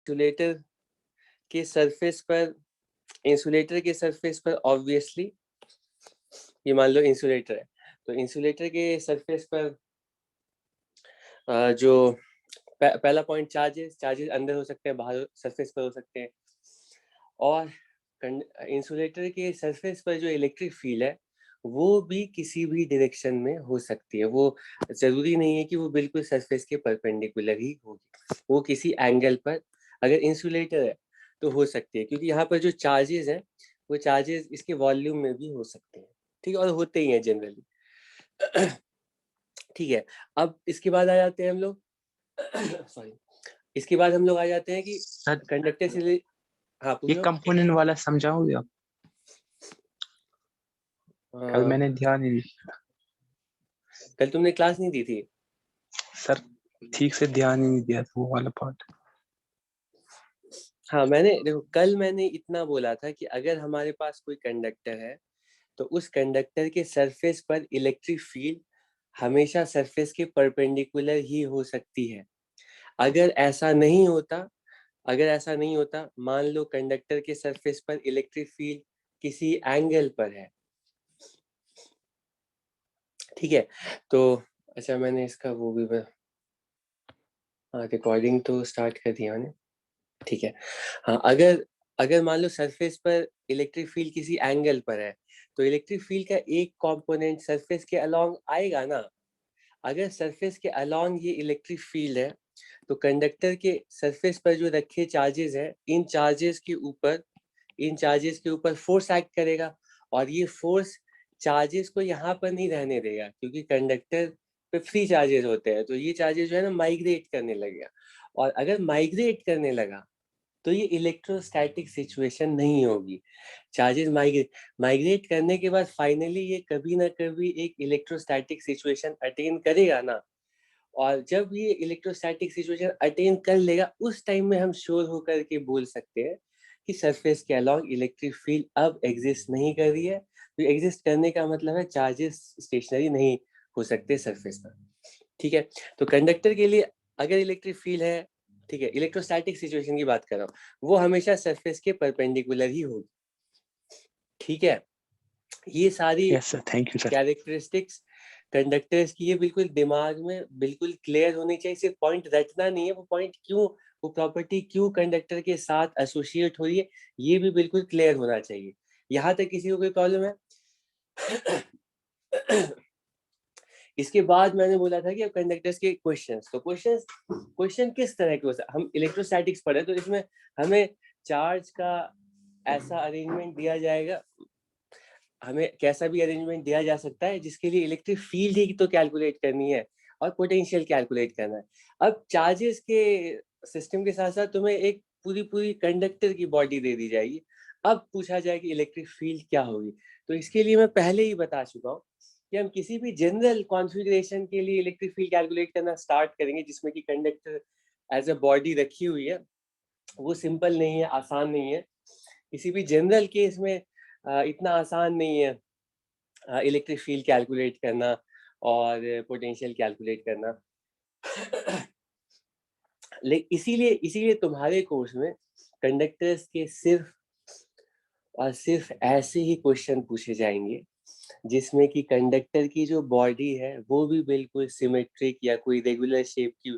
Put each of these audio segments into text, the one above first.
Insulator के surface पर obviously ये मान लो इंसुलेटर है, तो इंसुलेटर के सरफेस पर जो पहला पॉइंट चार्जेस अंदर हो सकते हैं, बाहर सरफेस पर हो सकते हैं, और इंसुलेटर के सरफेस पर जो इलेक्ट्रिक फील्ड है वो भी किसी भी डायरेक्शन में हो सकती है। वो जरूरी नहीं है कि वो बिल्कुल सरफेस के परपेंडिकुलर ही होगी, वो किसी एंगल पर अगर इंसुलेटर है तो हो सकती है, क्योंकि यहाँ पर जो चार्जेस हैं वो चार्जेस इसके वॉल्यूम में भी हो सकते हैं, ठीक है, और होते ही हैं जनरली। ठीक है, अब इसके बाद आ जाते हैं हम लोग सॉरी इसके बाद हम लोग आ जाते हैं कि सर कंडक्टर से हाँ ये पूछो। कंपोनेंट वाला समझाओगे आप? कल मैंने ध्यान नहीं दिया। कल तुमने क्लास नहीं दी थी सर, ठीक से ध्यान ही नहीं दिया था वो वाला पार्ट। हाँ, देखो कल मैंने इतना बोला था कि अगर हमारे पास कोई कंडक्टर है तो उस कंडक्टर के सरफेस पर इलेक्ट्रिक फील्ड हमेशा सरफेस के परपेंडिकुलर ही हो सकती है। अगर ऐसा नहीं होता, मान लो कंडक्टर के सरफेस पर इलेक्ट्रिक फील्ड किसी एंगल पर है, ठीक है, तो अच्छा मैंने इसका वो भी रिकॉर्डिंग तो स्टार्ट कर दिया मैंने, ठीक है। हाँ, अगर मान लो सरफेस पर इलेक्ट्रिक फील्ड किसी एंगल पर है तो इलेक्ट्रिक फील्ड का एक कंपोनेंट सरफेस के अलोंग आएगा ना। अगर सरफेस के अलोंग ये इलेक्ट्रिक फील्ड है तो कंडक्टर के सरफेस पर जो रखे चार्जेस हैं इन चार्जेस के ऊपर फोर्स एक्ट करेगा, और ये फोर्स चार्जेस को यहाँ पर नहीं रहने देगा, क्योंकि कंडक्टर पे फ्री चार्जेस होते हैं, तो ये चार्जेस जो है ना माइग्रेट करने लगेगा, और अगर माइग्रेट करने लगा तो ये इलेक्ट्रोस्टैटिक सिचुएशन नहीं होगी। चार्जेस माइग्रेट करने के बाद फाइनली ये कभी ना कभी एक इलेक्ट्रोस्टैटिक सिचुएशन अटेन करेगा ना, और जब ये इलेक्ट्रोस्टैटिक सिचुएशन अटेन कर लेगा उस टाइम में हम श्योर होकर के बोल सकते हैं कि सरफेस के अलोंग इलेक्ट्रिक फील्ड अब एग्जिस्ट नहीं कर रही है। तो एग्जिस्ट करने का मतलब है चार्जेस स्टेशनरी नहीं हो सकते सरफेस पर, ठीक है। तो कंडक्टर के लिए अगर इलेक्ट्रिक फील्ड है, ठीक है, इलेक्ट्रोस्टैटिक सिचुएशन की बात कर रहा हूँ, वो हमेशा सरफेस के परपेंडिकुलर ही होगी, ठीक है। ये सारी yes sir, thank you sir. Characteristics conductors की ये बिल्कुल दिमाग में बिल्कुल क्लियर होनी चाहिए, सिर्फ पॉइंट रटना नहीं है, वो पॉइंट क्यों, वो प्रॉपर्टी क्यों कंडक्टर के साथ एसोसिएट हो रही है, ये भी बिल्कुल क्लियर होना चाहिए। यहाँ तक किसी को कोई प्रॉब्लम है? इसके बाद मैंने बोला था कि अब कंडक्टर्स के क्वेश्चंस, तो क्वेश्चन किस तरह के हो सकते, हम इलेक्ट्रोस्टैटिक्स पढ़े तो इसमें हमें चार्ज का ऐसा अरेंजमेंट दिया जाएगा, हमें कैसा भी अरेंजमेंट दिया जा सकता है जिसके लिए इलेक्ट्रिक फील्ड ही तो कैलकुलेट करनी है और पोटेंशियल कैलकुलेट करना है। अब चार्जेस के सिस्टम के साथ साथ तुम्हें एक पूरी पूरी कंडक्टर की बॉडी दे दी जाएगी। अब पूछा जाए कि इलेक्ट्रिक फील्ड क्या होगी, तो इसके लिए मैं पहले ही बता चुका हूँ कि हम किसी भी जनरल कॉन्फ़िगरेशन के लिए इलेक्ट्रिक फील्ड कैलकुलेट करना स्टार्ट करेंगे जिसमें कि कंडक्टर एज अ बॉडी रखी हुई है, वो सिंपल नहीं है, आसान नहीं है। किसी भी जनरल केस में इतना आसान नहीं है इलेक्ट्रिक फील्ड कैलकुलेट करना और पोटेंशियल कैलकुलेट करना। इसीलिए तुम्हारे कोर्स में कंडक्टर्स के सिर्फ और सिर्फ ऐसे ही क्वेश्चन पूछे जाएंगे जिसमें कि कंडक्टर की जो बॉडी है वो भी बिल्कुल सिमेट्रिक या कोई रेगुलर शेप की,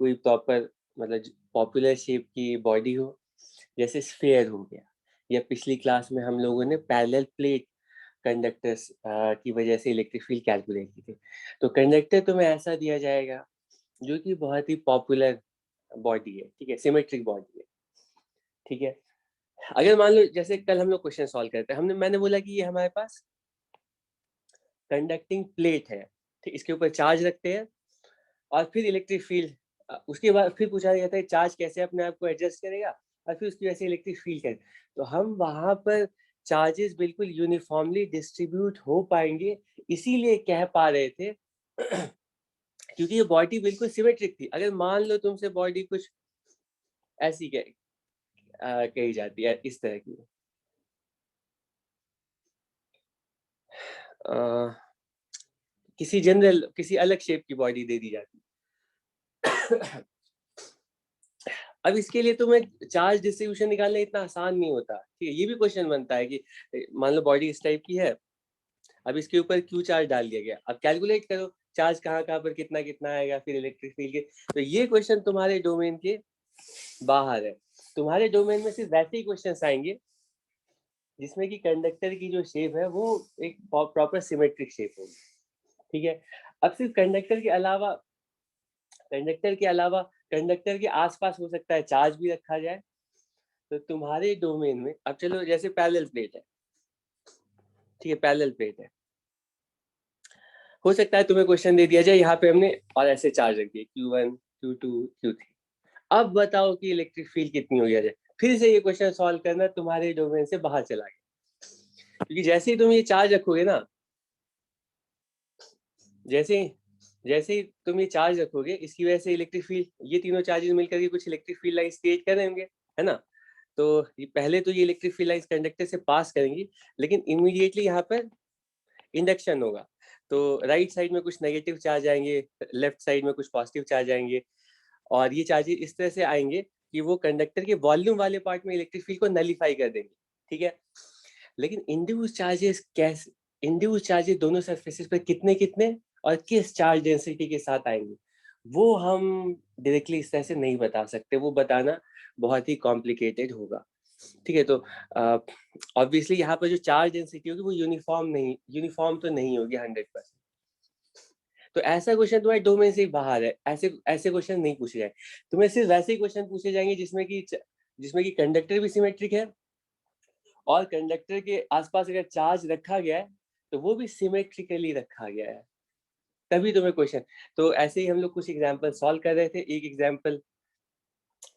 कोई प्रॉपर मतलब पॉपुलर शेप की बॉडी हो, जैसे स्फेयर हो गया, या पिछली क्लास में हम लोगों ने पैरेलल प्लेट कंडक्टर्स की वजह से इलेक्ट्रिक फील्ड कैलकुलेट की थी। तो कंडक्टर तुम्हें ऐसा दिया जाएगा जो कि बहुत ही पॉपुलर बॉडी है, ठीक है, सिमेट्रिक बॉडी है, ठीक है। अगर मान लो जैसे कल हम लोग क्वेश्चन सॉल्व करते हैं, मैंने बोला कि ये हमारे पास कंडक्टिंग प्लेट है, ठीक, इसके ऊपर चार्ज रखते हैं और फिर इलेक्ट्रिक फील्ड, उसके बाद फिर पूछा जाता है चार्ज कैसे अपने आप को एडजस्ट करेगा और फिर उसकी वजह से इलेक्ट्रिक फील्ड कैसे, तो हम वहां पर चार्जेस बिल्कुल यूनिफॉर्मली डिस्ट्रीब्यूट हो पाएंगे, इसीलिए कह पा रहे थे क्योंकि ये बॉडी बिल्कुल सिमेट्रिक थी। अगर मान लो तुमसे बॉडी कुछ ऐसी कही जाती है इस तरह की, किसी अलग शेप की बॉडी दे दी जाती अब इसके लिए तुम्हें चार्ज डिस्ट्रीब्यूशन निकालना इतना आसान नहीं होता, ठीक है। ये भी क्वेश्चन बनता है कि मान लो बॉडी इस टाइप की है, अब इसके ऊपर क्यू चार्ज डाल दिया गया, अब कैलकुलेट करो चार्ज कहाँ कहाँ पर कितना कितना आएगा, फिर इलेक्ट्रिक फील्ड के। तो ये क्वेश्चन तुम्हारे डोमेन के बाहर है। तुम्हारे डोमेन में सिर्फ वैसे ही क्वेश्चन आएंगे जिसमें कि कंडक्टर की जो शेप है वो एक प्रॉपर सिमेट्रिक शेप होगी, ठीक है। अब सिर्फ कंडक्टर के आसपास हो सकता है चार्ज भी रखा जाए। तो तुम्हारे डोमेन में अब चलो जैसे पैरेलल प्लेट है, ठीक है, पैरेलल प्लेट है, हो सकता है तुम्हें क्वेश्चन दे दिया जाए यहाँ पे हमने और ऐसे चार्ज रख दिए Q1 Q2 Q3, अब बताओ कि इलेक्ट्रिक फील्ड कितनी हो जाए। फिर से ये क्वेश्चन सॉल्व करना तुम्हारे डोमेन से बाहर चला गया, क्योंकि जैसे ही तुम ये चार्ज रखोगे ना, जैसे जैसे ही तुम ये चार्ज रखोगे, इसकी वजह से इलेक्ट्रिक फील्ड, ये तीनों चार्जेस मिलकर के कुछ इलेक्ट्रिक फील्ड लाइंस क्रिएट कर रहे होंगे, है ना। तो ये पहले तो ये इलेक्ट्रिक फील्ड लाइंस कंडक्टर से पास करेंगी, लेकिन इमीडिएटली यहाँ पर इंडक्शन होगा। तो राइट साइड में कुछ नेगेटिव चार्ज आएंगे, लेफ्ट साइड में कुछ पॉजिटिव चार्ज आएंगे, और ये चार्जेस इस तरह से आएंगे कि वो कंडक्टर के वॉल्यूम वाले पार्ट में इलेक्ट्रिक फील्ड को नलीफाई कर देंगे, ठीक है। लेकिन इंड्यूस चार्जेस दोनों सरफेसेस पर कितने कितने और किस चार्ज डेंसिटी के साथ आएंगे, वो हम डायरेक्टली इस तरह से नहीं बता सकते, वो बताना बहुत ही कॉम्प्लिकेटेड होगा, ठीक है। तो ऑब्वियसली यहाँ पर जो चार्ज डेंसिटी होगी वो यूनिफॉर्म तो नहीं होगी 100%। तो ऐसा क्वेश्चन तुम्हारे डोमेन से बाहर है, ऐसे ऐसे क्वेश्चन नहीं पूछे जाए। तुम्हें सिर्फ वैसे ही क्वेश्चन पूछे जाएंगे जिसमें कि कंडक्टर भी सिमेट्रिक है और कंडक्टर के आसपास अगर चार्ज रखा गया है तो वो भी सिमेट्रिकली रखा गया है, तभी तुम्हें क्वेश्चन। तो ऐसे ही हम लोग कुछ एग्जांपल सॉल्व कर रहे थे। एक एग्जांपल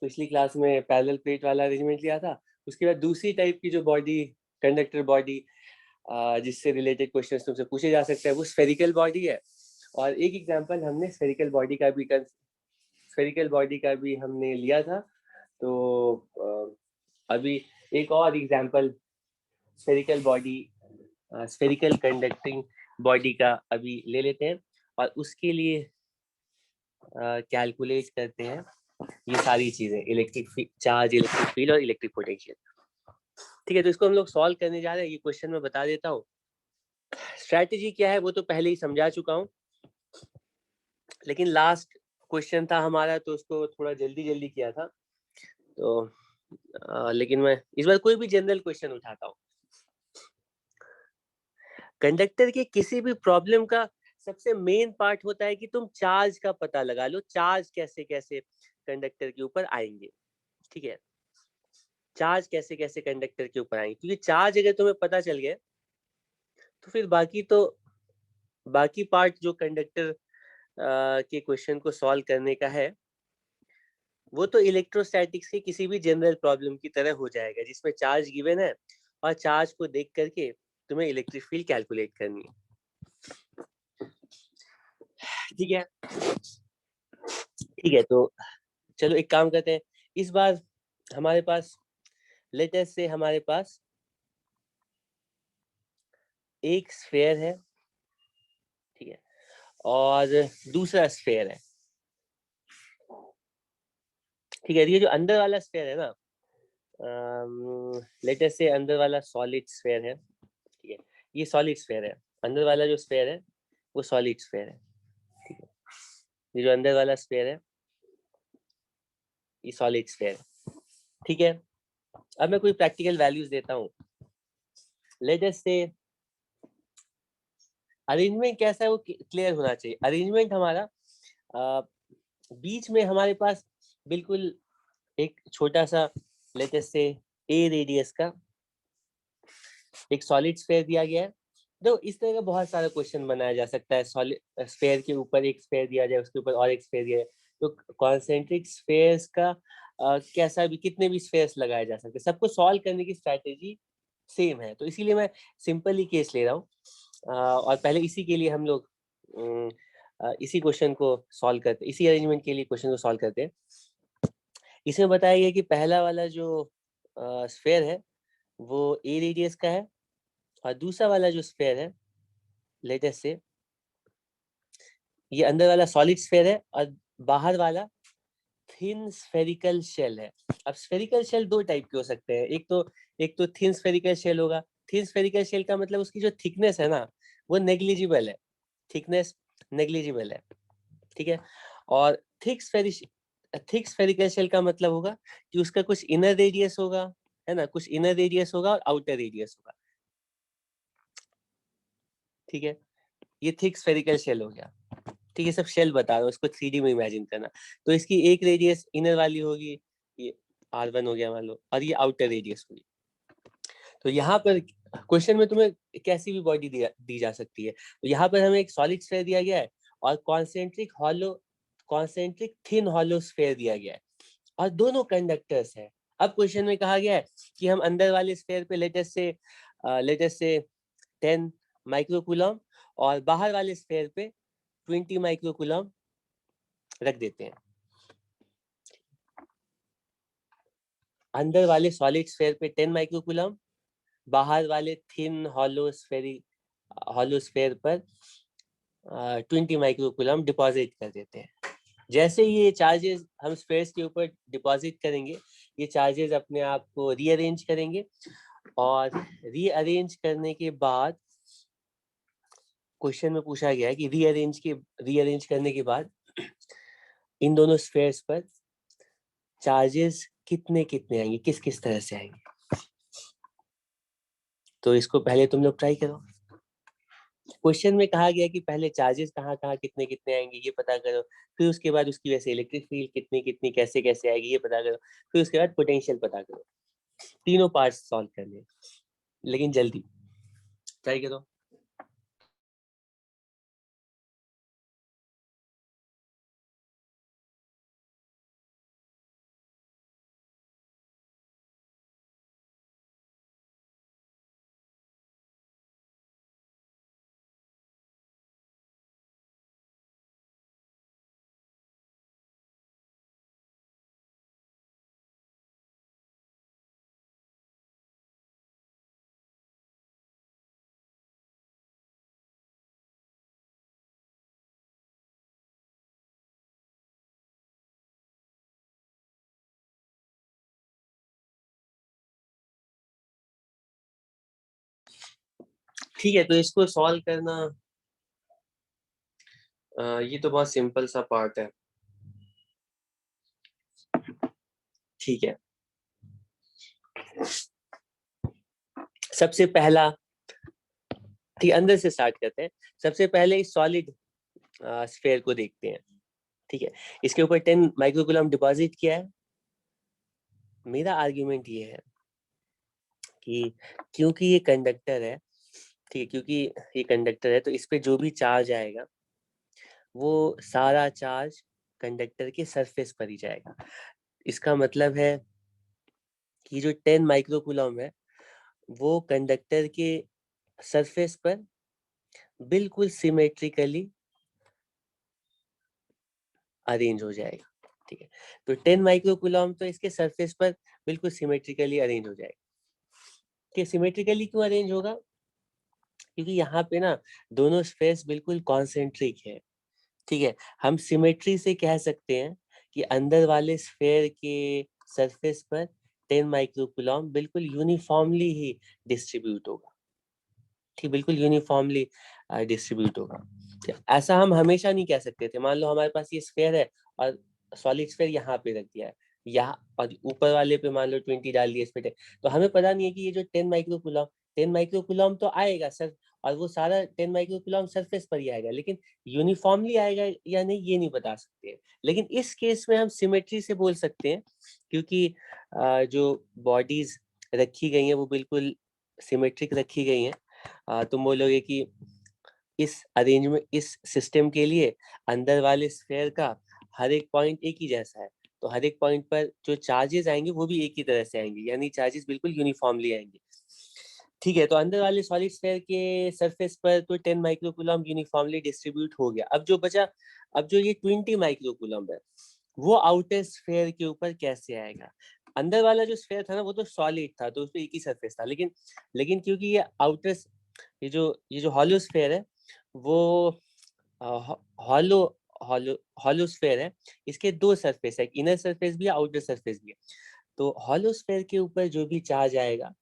पिछली क्लास में पैरेलल प्लेट वाला अरेंजमेंट लिया था, उसके बाद दूसरी टाइप की जो बॉडी, कंडक्टर बॉडी, जिससे रिलेटेड क्वेश्चंस तुमसे पूछे जा सकते हैं, वो स्फेरिकल बॉडी है। और एक एग्जांपल हमने स्फेरिकल बॉडी का भी हमने लिया था। तो अभी एक और एग्जांपल स्फेरिकल कंडक्टिंग बॉडी का अभी ले लेते हैं और उसके लिए कैलकुलेट करते हैं ये सारी चीजें, इलेक्ट्रिक चार्ज, इलेक्ट्रिक फील्ड और इलेक्ट्रिक पोटेंशियल, ठीक है। तो इसको हम लोग सॉल्व करने जा रहे हैं। ये क्वेश्चन मैं बता देता हूँ, स्ट्रैटेजी क्या है वो तो पहले ही समझा चुका हूँ, लेकिन लास्ट क्वेश्चन था हमारा तो उसको थोड़ा जल्दी जल्दी किया था। तो लेकिन मैं इस बार कोई भी जनरल क्वेश्चन उठाता हूँ। कंडक्टर के किसी भी प्रॉब्लम का सबसे मेन पार्ट होता है कि तुम चार्ज का पता लगा लो, चार्ज कैसे कैसे कंडक्टर के ऊपर आएंगे, ठीक है। चार्ज कैसे कैसे कंडक्टर के ऊपर आएंगे, क्योंकि चार्ज अगर तुम्हें पता चल गया तो फिर बाकी पार्ट जो कंडक्टर के क्वेश्चन को सॉल्व करने का है वो तो इलेक्ट्रोस्टैटिक्स के किसी भी जनरल प्रॉब्लम की तरह हो जाएगा, जिसमें चार्ज गिवन है और चार्ज को देख करके तुम्हें इलेक्ट्रिक फील्ड कैलकुलेट करनी है, ठीक है। ठीक है, तो चलो एक काम करते हैं। इस बार हमारे पास लेटेस्ट से हमारे पास एक स्फेयर है, ठीक है, और दूसरा स्फेयर है, ठीक है। ये जो अंदर वाला स्फेयर है ना, लेटेस्ट से अंदर वाला सॉलिड स्फेयर है, ठीक है। ये सॉलिड स्फेयर है, अंदर वाला जो स्फेयर है वो सॉलिड स्फेयर है, ठीक है। ये जो अंदर वाला स्फेयर है ये सॉलिड स्फेयर है, ठीक है। अब मैं कोई प्रैक्टिकल वैल्यूज देता हूँ। लेटेस्ट से अरेंजमेंट कैसा है वो क्लियर होना चाहिए। अरेंजमेंट हमारा बीच में हमारे पास बिल्कुल एक छोटा सा लेटेस्ट से ए रेडियस का एक सॉलिड स्फेयर दिया गया है। तो इस तरह का बहुत सारा क्वेश्चन बनाया जा सकता है। सॉलिड स्फेयर के ऊपर एक स्फेयर दिया जाए, उसके ऊपर और एक स्फेयर दिया जाए, तो कॉन्सेंट्रिक स्फेयर्स का कैसा भी, कितने भी स्फेयर्स लगाए जा सकते हैं। सबको सॉल्व करने की स्ट्रैटेजी सेम है, तो इसीलिए मैं सिंपल ही केस ले रहा हूँ। और पहले इसी के लिए हम लोग इसी क्वेश्चन को सॉल्व करते, इसी अरेंजमेंट के लिए क्वेश्चन को सॉल्व करते हैं। इसमें बताया गया कि पहला वाला जो स्फेयर है वो ए रेडियस का है और दूसरा वाला जो स्फेयर है लेटेस्ट से ये अंदर वाला सॉलिड स्फेयर है और बाहर वाला थिन स्फेरिकल शेल है। अब स्फेरिकल शेल दो टाइप के हो सकते हैं, एक तो थिन स्फेरिकल शेल होगा। थिन स्फेरिकल शेल का मतलब उसकी जो थिकनेस है ना वो नेग्लिजिबल है, थिकनेस नेग्लिजिबल है, ठीक है। और थिक स्फेरिकल शेल का मतलब होगा कि उसका कुछ इनर रेडियस होगा, है ना, कुछ इनर रेडियस होगा और आउटर रेडियस होगा, ठीक है। ये थिक स्फेरिकल शेल हो गया, ठीक है। सब शेल बता रहा हूँ, उसको 3D में इमेजिन करना। तो इसकी एक रेडियस इनर वाली होगी, ये R1 हो गया मान लो, और ये आउटर रेडियस होगी। तो यहाँ पर क्वेश्चन में तुम्हें कैसी भी बॉडी दी जा सकती है। तो यहाँ पर हमें एक सॉलिड स्फीयर दिया गया है और कॉन्सेंट्रिक थिन हॉलो स्फीयर दिया गया है और दोनों कंडक्टर्स है। अब क्वेश्चन में कहा गया है कि हम अंदर वाले स्फीयर पे लेटेस्ट से 10 माइक्रोकूलम और बाहर वाले स्फीयर पे 20 माइक्रोकूलम रख देते हैं। अंदर वाले सॉलिड स्फीयर पे 10 माइक्रोकूलम, बाहर वाले थिन हॉलो स्फीयर पर 20 माइक्रोकूलम डिपॉजिट कर देते हैं। जैसे ये चार्जेस हम स्फीयर्स के ऊपर डिपॉजिट करेंगे, ये चार्जेस अपने आप को रीअरेंज करेंगे और रीअरेंज करने के बाद क्वेश्चन में पूछा गया है कि रीअरेंज करने के बाद इन दोनों स्फीयर्स पर चार्जेस कितने कितने आएंगे, किस किस तरह से आएंगे। तो इसको पहले तुम लोग ट्राई करो। क्वेश्चन में कहा गया कि पहले चार्जेस कहाँ कहाँ कितने कितने आएंगे ये पता करो, फिर उसके बाद उसकी वजह से इलेक्ट्रिक फील्ड कितनी कितनी कैसे कैसे आएगी ये पता करो, फिर उसके बाद पोटेंशियल पता करो। तीनों पार्ट्स सॉल्व करने, लेकिन जल्दी ट्राई करो। ठीक है, तो इसको सॉल्व करना, ये तो बहुत सिंपल सा पार्ट है, ठीक है। सबसे पहला, ठीक, अंदर से स्टार्ट करते हैं। सबसे पहले इस सॉलिड स्फीयर को देखते हैं, ठीक है। इसके ऊपर 10 माइक्रोकूलम डिपॉजिट किया है। मेरा आर्ग्यूमेंट ये है कि क्योंकि ये कंडक्टर है, ठीक है, क्योंकि ये कंडक्टर है तो इस पे जो भी चार्ज आएगा वो सारा चार्ज कंडक्टर के सरफेस पर ही जाएगा। इसका मतलब है कि जो 10 माइक्रोकूलम है वो कंडक्टर के सरफेस पर बिल्कुल सिमेट्रिकली अरेंज हो जाएगा, ठीक है। तो 10 माइक्रोकूलम तो इसके सरफेस पर बिल्कुल सिमेट्रिकली अरेंज हो जाएगा। कि सिमेट्रिकली क्यों अरेंज होगा, क्योंकि यहाँ पे ना दोनों स्फीयर्स बिल्कुल कॉन्सेंट्रिक है, ठीक है। हम सिमेट्री से कह सकते हैं कि अंदर वाले स्फीयर के सरफेस पर 10 माइक्रोकूलम बिल्कुल यूनिफॉर्मली ही डिस्ट्रीब्यूट होगा, ठीक, बिल्कुल यूनिफॉर्मली डिस्ट्रीब्यूट होगा। ऐसा हम हमेशा नहीं कह सकते थे। मान लो हमारे पास ये स्फीयर है और सॉलिड स्फीयर यहाँ पे रख दिया है, यहाँ, और ऊपर वाले पे मान लो 20 डाल दिया इस पे 10, तो हमें पता नहीं है कि ये जो 10 माइक्रोकूलम तो आएगा सर, और वो सारा 10 माइक्रोकूलम सरफेस पर ही आएगा, लेकिन यूनिफॉर्मली आएगा या नहीं ये नहीं बता सकते हैं। लेकिन इस केस में हम सिमेट्री से बोल सकते हैं, क्योंकि जो बॉडीज रखी गई हैं वो बिल्कुल सिमेट्रिक रखी गई हैं। तुम बोलोगे कि इस अरेंजमेंट, इस सिस्टम के लिए अंदर वाले स्फीयर का हर एक पॉइंट एक ही जैसा है, तो हर एक पॉइंट पर जो चार्जेस आएंगे वो भी एक ही तरह से आएंगे, यानी चार्जेस बिल्कुल यूनिफॉर्मली आएंगे, ठीक है। तो अंदर वाले सॉलिड स्फीयर के सरफेस पर तो 10 माइक्रोकूलम यूनिफॉर्मली डिस्ट्रीब्यूट हो गया। अब जो बचा, अब जो ये 20 माइक्रोकूलम है वो आउटर स्फीयर के ऊपर कैसे आएगा। अंदर वाला जो स्फीयर था ना वो तो सॉलिड था, तो उसपे एक ही सरफेस था, लेकिन क्योंकि ये ये जो हॉलो स्फीयर है वो हॉलो हॉलो स्फेयर है, इसके दो सरफेस है, इनर सरफेस भी है, आउटर सरफेस भी है। तो हॉलो स्फेयर के ऊपर जो भी चार्ज आएगा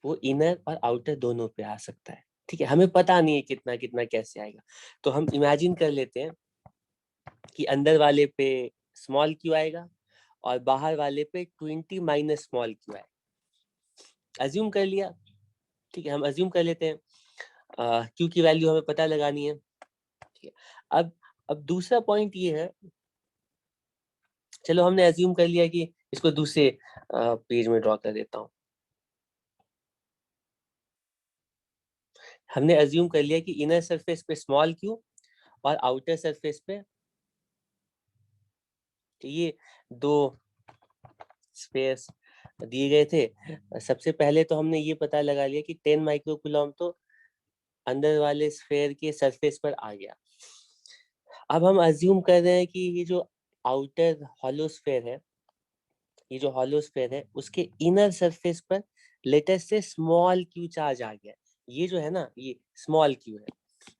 वो इनर और आउटर दोनों पे आ सकता है। ठीक है, हमें पता नहीं है कितना कितना कैसे आएगा, तो हम इमेजिन कर लेते हैं कि अंदर वाले पे स्मॉल क्यू आएगा और बाहर वाले पे 20 माइनस स्मॉल क्यू आएगा। अज्यूम कर लिया, ठीक है, हम अज्यूम कर लेते हैं क्यू की वैल्यू हमें पता लगानी है। ठीक है, अब दूसरा पॉइंट ये है, चलो हमने अज्यूम कर लिया कि इसको दूसरे पेज में ड्रॉ कर देता हूँ। हमने अज्यूम कर लिया कि इनर सरफेस पे स्मॉल क्यू और आउटर सरफेस पे ये दो स्पेस दिए गए थे। सबसे पहले तो हमने ये पता लगा लिया कि 10 माइक्रोकूलम तो अंदर वाले स्फेयर के सरफेस पर आ गया। अब हम अज्यूम कर रहे हैं कि ये जो आउटर हॉलो स्फेयर है, ये जो हॉलो स्फेयर है उसके इनर सरफेस पर लेटेस्ट से स्मॉल क्यू चार्ज आ गया। ये जो है ना, ये स्मॉल क्यू है,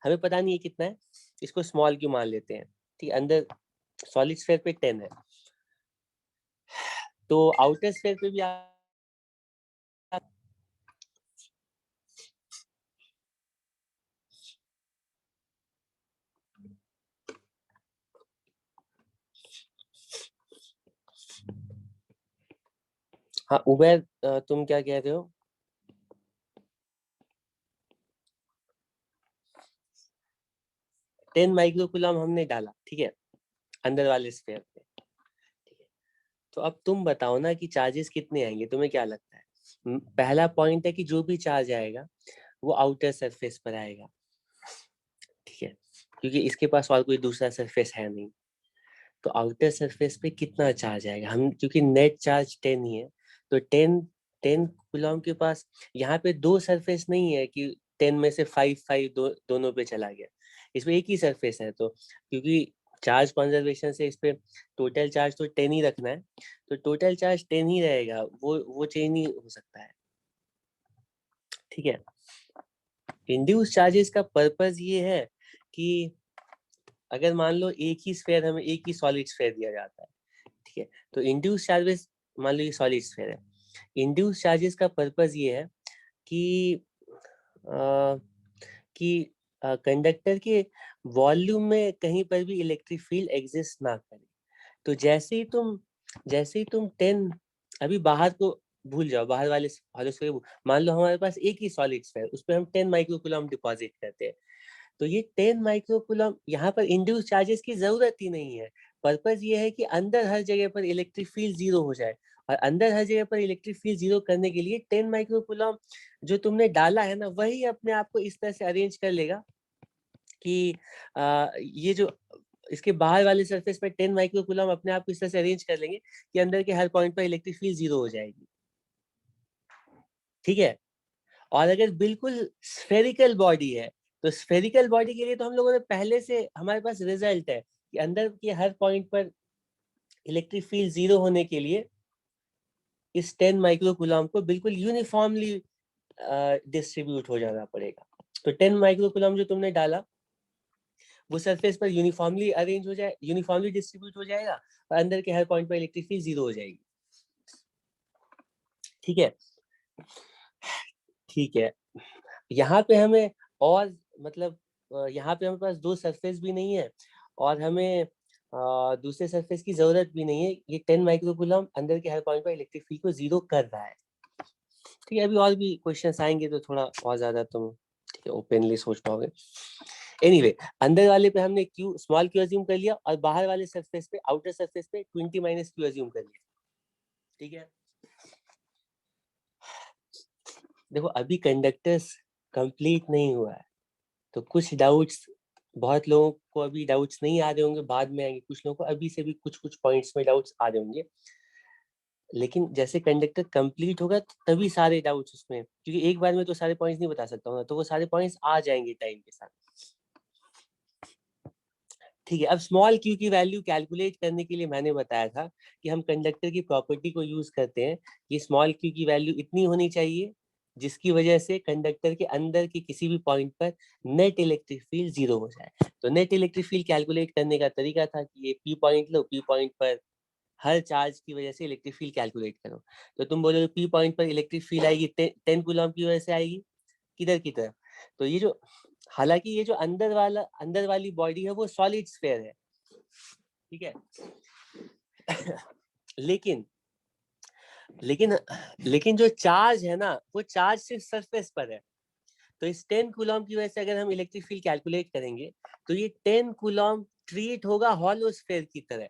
हमें पता नहीं है कितना है, इसको स्मॉल क्यू मान लेते हैं। ठीक, अंदर सॉलिड स्फेयर पे 10 है, तो आउटर स्फेयर पे भी हाँ उबैर, तुम क्या कह रहे हो? टेन माइक्रोकूलम हमने डाला, ठीक है, अंदर वाले स्फेयर पे। ठीक है, तो अब तुम बताओ ना कि चार्जेस कितने आएंगे, तुम्हें क्या लगता है? पहला पॉइंट है कि जो भी चार्ज आएगा वो आउटर सरफेस पर आएगा। ठीक है, क्योंकि इसके पास और कोई दूसरा सरफेस है नहीं, तो आउटर सरफेस पे कितना चार्ज आएगा? हम क्योंकि नेट चार्ज 10 ही है, तो 10 कूलम के पास यहाँ पे दो सरफेस नहीं है कि 10 में से 5 दोनों पे चला गया, इसमें एक ही सरफेस है। तो क्योंकि चार्ज कंजर्वेशन से इस पे टोटल चार्ज तो 10 ही रखना है, तो टोटल चार्ज 10 ही रहेगा, वो चेंज नहीं हो सकता है। ठीक है, इंड्यूस चार्जेस का पर्पस ये है कि अगर मान लो एक ही स्फेयर, हमें एक ही सॉलिड स्फेयर दिया जाता है, ठीक है, तो इंड्यूस चार्जेस, मान लो ये सॉलिड स्फेयर है, इंड्यूस चार्जेस का पर्पस ये है कि आ, कि कंडक्टर के वॉल्यूम में कहीं पर भी इलेक्ट्रिक फील्ड एग्जिस्ट ना करे। तो जैसे ही तुम 10, अभी बाहर को भूल जाओ, बाहर वाले हॉलो स्फीयर, मान लो हमारे पास एक ही सॉलिड स्फीयर, उस पर हम 10 माइक्रोकूलम डिपॉजिट करते हैं, तो ये 10 माइक्रोकूलम यहाँ पर इंड्यूस चार्जेस की जरूरत ही नहीं है। पर्पस ये है कि अंदर हर जगह पर इलेक्ट्रिक फील्ड जीरो हो जाए, और अंदर हर जगह पर इलेक्ट्रिक फील्ड जीरो करने के लिए 10 माइक्रोकूलम जो तुमने डाला है ना, वही अपने आप को इस तरह से अरेंज कर लेगा कि ये जो इसके बाहर वाले सरफेस पे 10 माइक्रोकूलम अपने आप को इस तरह से अरेंज कर लेंगे कि अंदर के हर पॉइंट पर इलेक्ट्रिक फील्ड जीरो हो जाएगी। ठीक है, और अगर बिल्कुल स्फेरिकल बॉडी है, तो स्फेरिकल बॉडी के लिए तो हम लोगों ने पहले से, हमारे पास रिजल्ट है कि अंदर के हर पॉइंट पर इलेक्ट्रिक फील्ड जीरो होने के लिए इस 10 माइक्रोकूलम को बिल्कुल यूनिफॉर्मली डिस्ट्रीब्यूट हो जाना पड़ेगा। तो 10 माइक्रोकूलम जो तुमने डाला वो सरफेस पर यूनिफॉर्मली अरेंज हो जाए, यूनिफॉर्मली डिस्ट्रीब्यूट हो जाएगा, और अंदर के हर पॉइंट पर इलेक्ट्रिक फील्ड जीरो हो जाएगी। ठीक है, ठीक है, यहाँ पे हमें और मतलब यहाँ पे हमारे पास दो सरफेस भी नहीं है, और हमें दूसरे सरफेस की जरूरत भी नहीं है। ये 10 माइक्रोकूलम अंदर के हर पॉइंट पर इलेक्ट्रिक फील्ड को जीरो कर रहा है। ठीक है, अभी और भी क्वेश्चंस आएंगे तो थोड़ा और ज्यादा तुम ठीक है ओपनली सोच पाओगे। एनीवे, अंदर वाले पे हमने क्यू, स्मॉल क्यू अज्यूम कर लिया, और बाहर वाले सरफेस पे, आउटर सरफेस पे 20 माइनस क्यू अज्यूम कर लिया। ठीक है, देखो अभी कंडक्टर्स कंप्लीट नहीं हुआ है, तो कुछ डाउट्स, बहुत लोगों को अभी डाउट्स नहीं आ रहे होंगे, बाद में आएंगे, कुछ लोगों को अभी से भी कुछ कुछ पॉइंट्स में डाउट्स आ रहे होंगे, लेकिन जैसे कंडक्टर कंप्लीट होगा तो तभी सारे डाउट्स उसमें, क्योंकि एक बार में तो सारे पॉइंट्स नहीं बता सकता हूँ ना, तो वो सारे पॉइंट्स आ जाएंगे टाइम के साथ। ठीक है, अब स्मॉल क्यू की वैल्यू कैलकुलेट करने के लिए मैंने बताया था कि हम कंडक्टर की प्रॉपर्टी को यूज करते हैं, कि स्मॉल क्यू की वैल्यू इतनी होनी चाहिए जिसकी वजह से कंडक्टर के अंदर के किसी भी पॉइंट पर नेट इलेक्ट्रिक फील्ड 0 हो जाए। तो नेट इलेक्ट्रिक फील्ड कैलकुलेट करने का तरीका था कि ये पी पॉइंट लो, पी पॉइंट पर हर चार्ज की वजह से इलेक्ट्रिक फील्ड कैलकुलेट करो। तो तुम बोलोगे पी पॉइंट पर इलेक्ट्रिक फील्ड आएगी 10 कूलम की वजह से आएगी, किधर की तरफ? तो ये जो, हालांकि ये जो अंदर वाली बॉडी है वो सॉलिड स्फीयर है, ठीक है। लेकिन लेकिन लेकिन जो चार्ज है ना, वो चार्ज सिर्फ सरफेस पर है। तो इस 10 कूलम की वजह से अगर हम इलेक्ट्रिक फील्ड कैलकुलेट करेंगे तो ये 10 कूलम ट्रीट होगा हॉलो स्फीयर की तरह,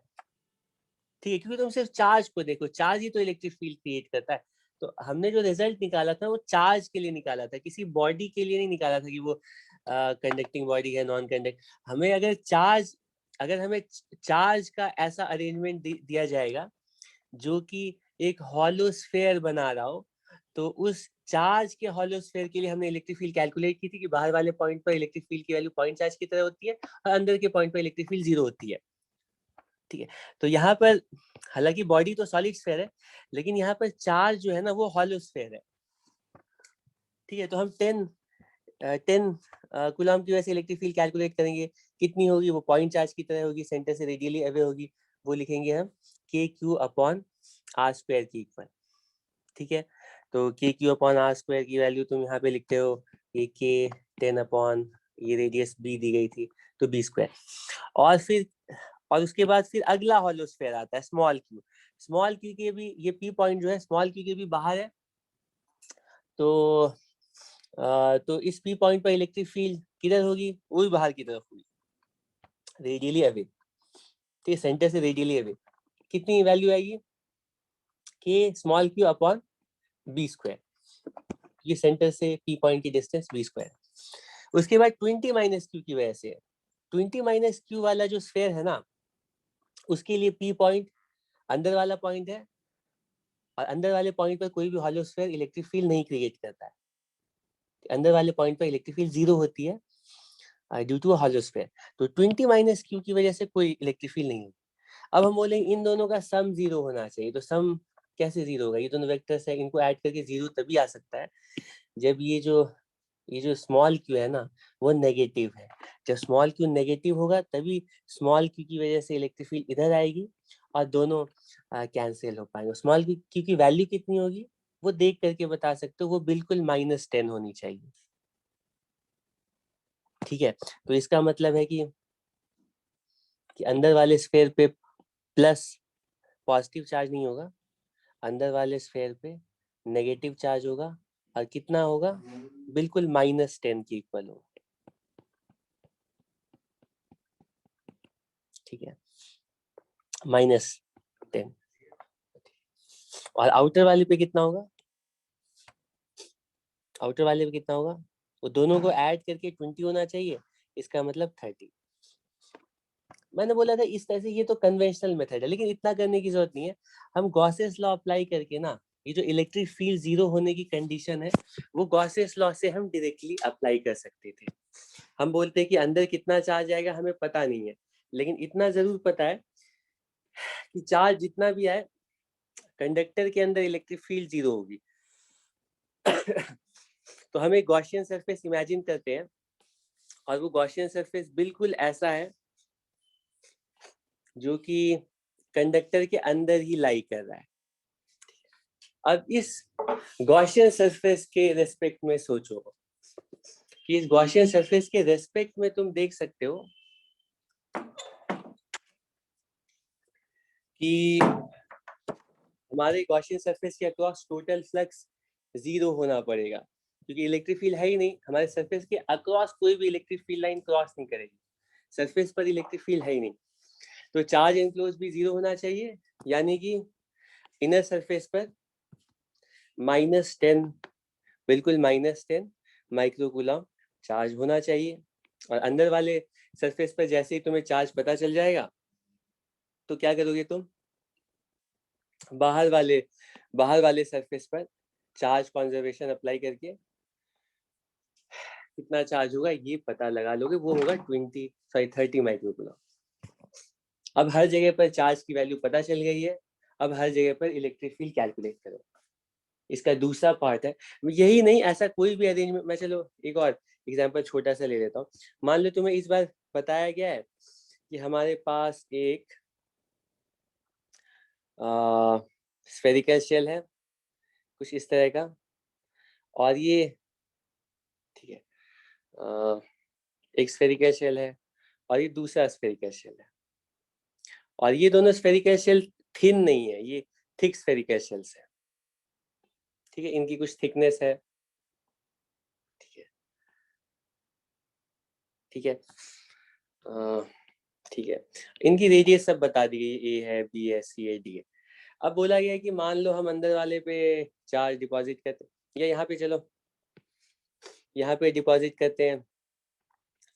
ठीक है। क्योंकि तुम सिर्फ चार्ज को देखो, चार्ज ही तो इलेक्ट्रिक फील्ड क्रिएट करता है। तो हमने जो रिजल्ट निकाला था वो चार्ज के लिए निकाला था, किसी बॉडी के लिए नहीं निकाला था कि वो कंडक्टिंग बॉडी है, नॉन कंडक्ट। अगर हमें चार्ज का ऐसा अरेंजमेंट दिया जाएगा जो कि एक हॉलो स्फीयर बना रहा हो, तो उस चार्ज के हॉलो स्फीयर के लिए हमने इलेक्ट्रिक फील्ड कैलकुलेट की थी कि बाहर वाले पॉइंट पर इलेक्ट्रिक फील्ड की वैल्यू पॉइंट चार्ज की तरह होती है और अंदर के पॉइंट पर इलेक्ट्रिक फील्ड 0 होती है, ठीक है। तो यहाँ पर हालांकि बॉडी तो सॉलिड स्फीयर है, लेकिन यहाँ पर चार्ज जो है ना वो हॉलो स्फीयर है, ठीक है। तो हम 10 कूलम की वजह से इलेक्ट्रिक फील्ड कैलकुलेट करेंगे, कितनी होगी? वो पॉइंट चार्ज की तरह होगी, सेंटर से रेडियली अवे होगी। वो लिखेंगे हम के क्यू अपॉन आर स्क्वायर की इक्वल, ठीक है। तो के क्यू अपॉन आर स्क्वायर की वैल्यू तुम यहाँ पे लिखते हो, ये के 10 अपॉन ये रेडियस बी दी गई थी तो बी स्क्वायर। और उसके बाद फिर अगला हॉलो स्फीयर आता है स्मॉल क्यू। स्मॉल क्यू के भी ये पी पॉइंट जो है स्मॉल क्यू के भी बाहर है। तो इस पी पॉइंट पर इलेक्ट्रिक फील्ड किधर होगी? वो भी बाहर की तरफ होगी, रेडियली अवे, ठीक है, सेंटर से रेडियली अवे। कितनी वैल्यू आएगी? K small Q upon B square, ये सेंटर से पी पॉइंट की डिस्टेंस बी स्क्वायर। उसके बाद 20 माइनस क्यू की वजह से 20 माइनस क्यू वाला जो स्फीयर है ना, उसके लिए पी पॉइंट अंदर वाला पॉइंट है और अंदर वाले पॉइंट पर कोई भी हॉलो स्फीयर इलेक्ट्रिक फील्ड नहीं क्रिएट करता है। अंदर वाले पॉइंट पर इलेक्ट्रिक फील्ड 0 होती है ड्यू टू हॉलो स्फीयर। तो 20 माइनस क्यू की वजह से कोई इलेक्ट्रिक फील्ड नहीं होती। अब हम बोले इन दोनों का सम 0 होना चाहिए। तो सम कैसे 0 होगा? ये दोनों वेक्टर्स है, इनको ऐड करके 0 तभी आ सकता है जब ये जो स्मॉल क्यू है ना वो नेगेटिव है। जब स्मॉल क्यू नेगेटिव होगा तभी स्मॉल क्यू की वजह से इलेक्ट्रिक फील्ड इधर आएगी और दोनों कैंसिल हो पाएंगे। स्मॉल क्यू की वैल्यू कितनी होगी वो देख करके बता सकते हो, वो बिल्कुल -10 होनी चाहिए, ठीक है। तो इसका मतलब है कि अंदर वाले स्फीयर पे प्लस पॉजिटिव चार्ज नहीं होगा, अंदर वाले स्फीयर पे नेगेटिव चार्ज होगा और कितना होगा? बिल्कुल -10 के इक्वल होगा, ठीक है, -10। और आउटर वाले पे कितना होगा? आउटर वाले पे कितना होगा? वो दोनों को ऐड करके 20 होना चाहिए, इसका मतलब 30। मैंने बोला था इस तरह से, ये तो कन्वेंशनल मेथड है, लेकिन इतना करने की जरूरत नहीं है। हम गॉसेस लॉ अप्लाई करके ना, ये जो इलेक्ट्रिक फील्ड 0 होने की कंडीशन है वो गॉसेस लॉ से हम डायरेक्टली अप्लाई कर सकते थे। हम बोलते हैं कि अंदर कितना चार्ज आएगा हमें पता नहीं है, लेकिन इतना जरूर पता है कि चार्ज जितना भी आए कंडक्टर के अंदर इलेक्ट्रिक फील्ड 0 होगी। तो हम एक गॉसियन सरफेस इमेजिन करते हैं और वो गॉसियन सरफेस बिल्कुल ऐसा है जो कि कंडक्टर के अंदर ही लाई कर रहा है। अब इस गॉसियन सरफेस के रेस्पेक्ट में सोचो कि इस गॉसियन सरफेस के रेस्पेक्ट में तुम देख सकते हो कि हमारे गॉसियन सरफेस के अक्रॉस टोटल फ्लक्स 0 होना पड़ेगा, क्योंकि इलेक्ट्रिक फील्ड है ही नहीं हमारे सरफेस के अक्रॉस, कोई भी इलेक्ट्रिक फील्ड लाइन क्रॉस नहीं करेगी, सरफेस पर इलेक्ट्रिक फील्ड है ही नहीं। तो चार्ज एनक्लोज भी 0 होना चाहिए, यानी कि इनर सरफेस पर -10, बिल्कुल -10 माइक्रोकूलम चार्ज होना चाहिए। और अंदर वाले सरफेस पर जैसे ही तुम्हें चार्ज पता चल जाएगा तो क्या करोगे तुम? बाहर वाले सरफेस पर चार्ज कंजर्वेशन अप्लाई करके कितना चार्ज होगा ये पता लगा लोगे, वो होगा 30 माइक्रोकूलम। अब हर जगह पर चार्ज की वैल्यू पता चल गई है, अब हर जगह पर इलेक्ट्रिक फील्ड कैलकुलेट करो। इसका दूसरा पार्ट है। यही नहीं, ऐसा कोई भी अरेंजमेंट, मैं चलो एक और एग्जांपल छोटा सा ले लेता हूँ। मान लो तुम्हें इस बार बताया गया है कि हमारे पास एक स्फेरिकल शेल है कुछ इस तरह का, और ये ठीक है एक स्फेरिकल शेल है और ये दूसरा स्फेरिकल शेल है, और ये दोनों स्फेरिकल शेल थिन नहीं है, ये थिक स्फेरिकल शेल्स है। ठीक है, इनकी कुछ थिकनेस है। ठीक है, ठीक है, ठीक है, इनकी रेडियस सब बता दी गई, ए है, बी है, सी है, डी है। अब बोला गया है कि मान लो हम अंदर वाले पे चार्ज डिपॉजिट करते हैं, या यहाँ पे चलो यहाँ पे डिपॉजिट करते हैं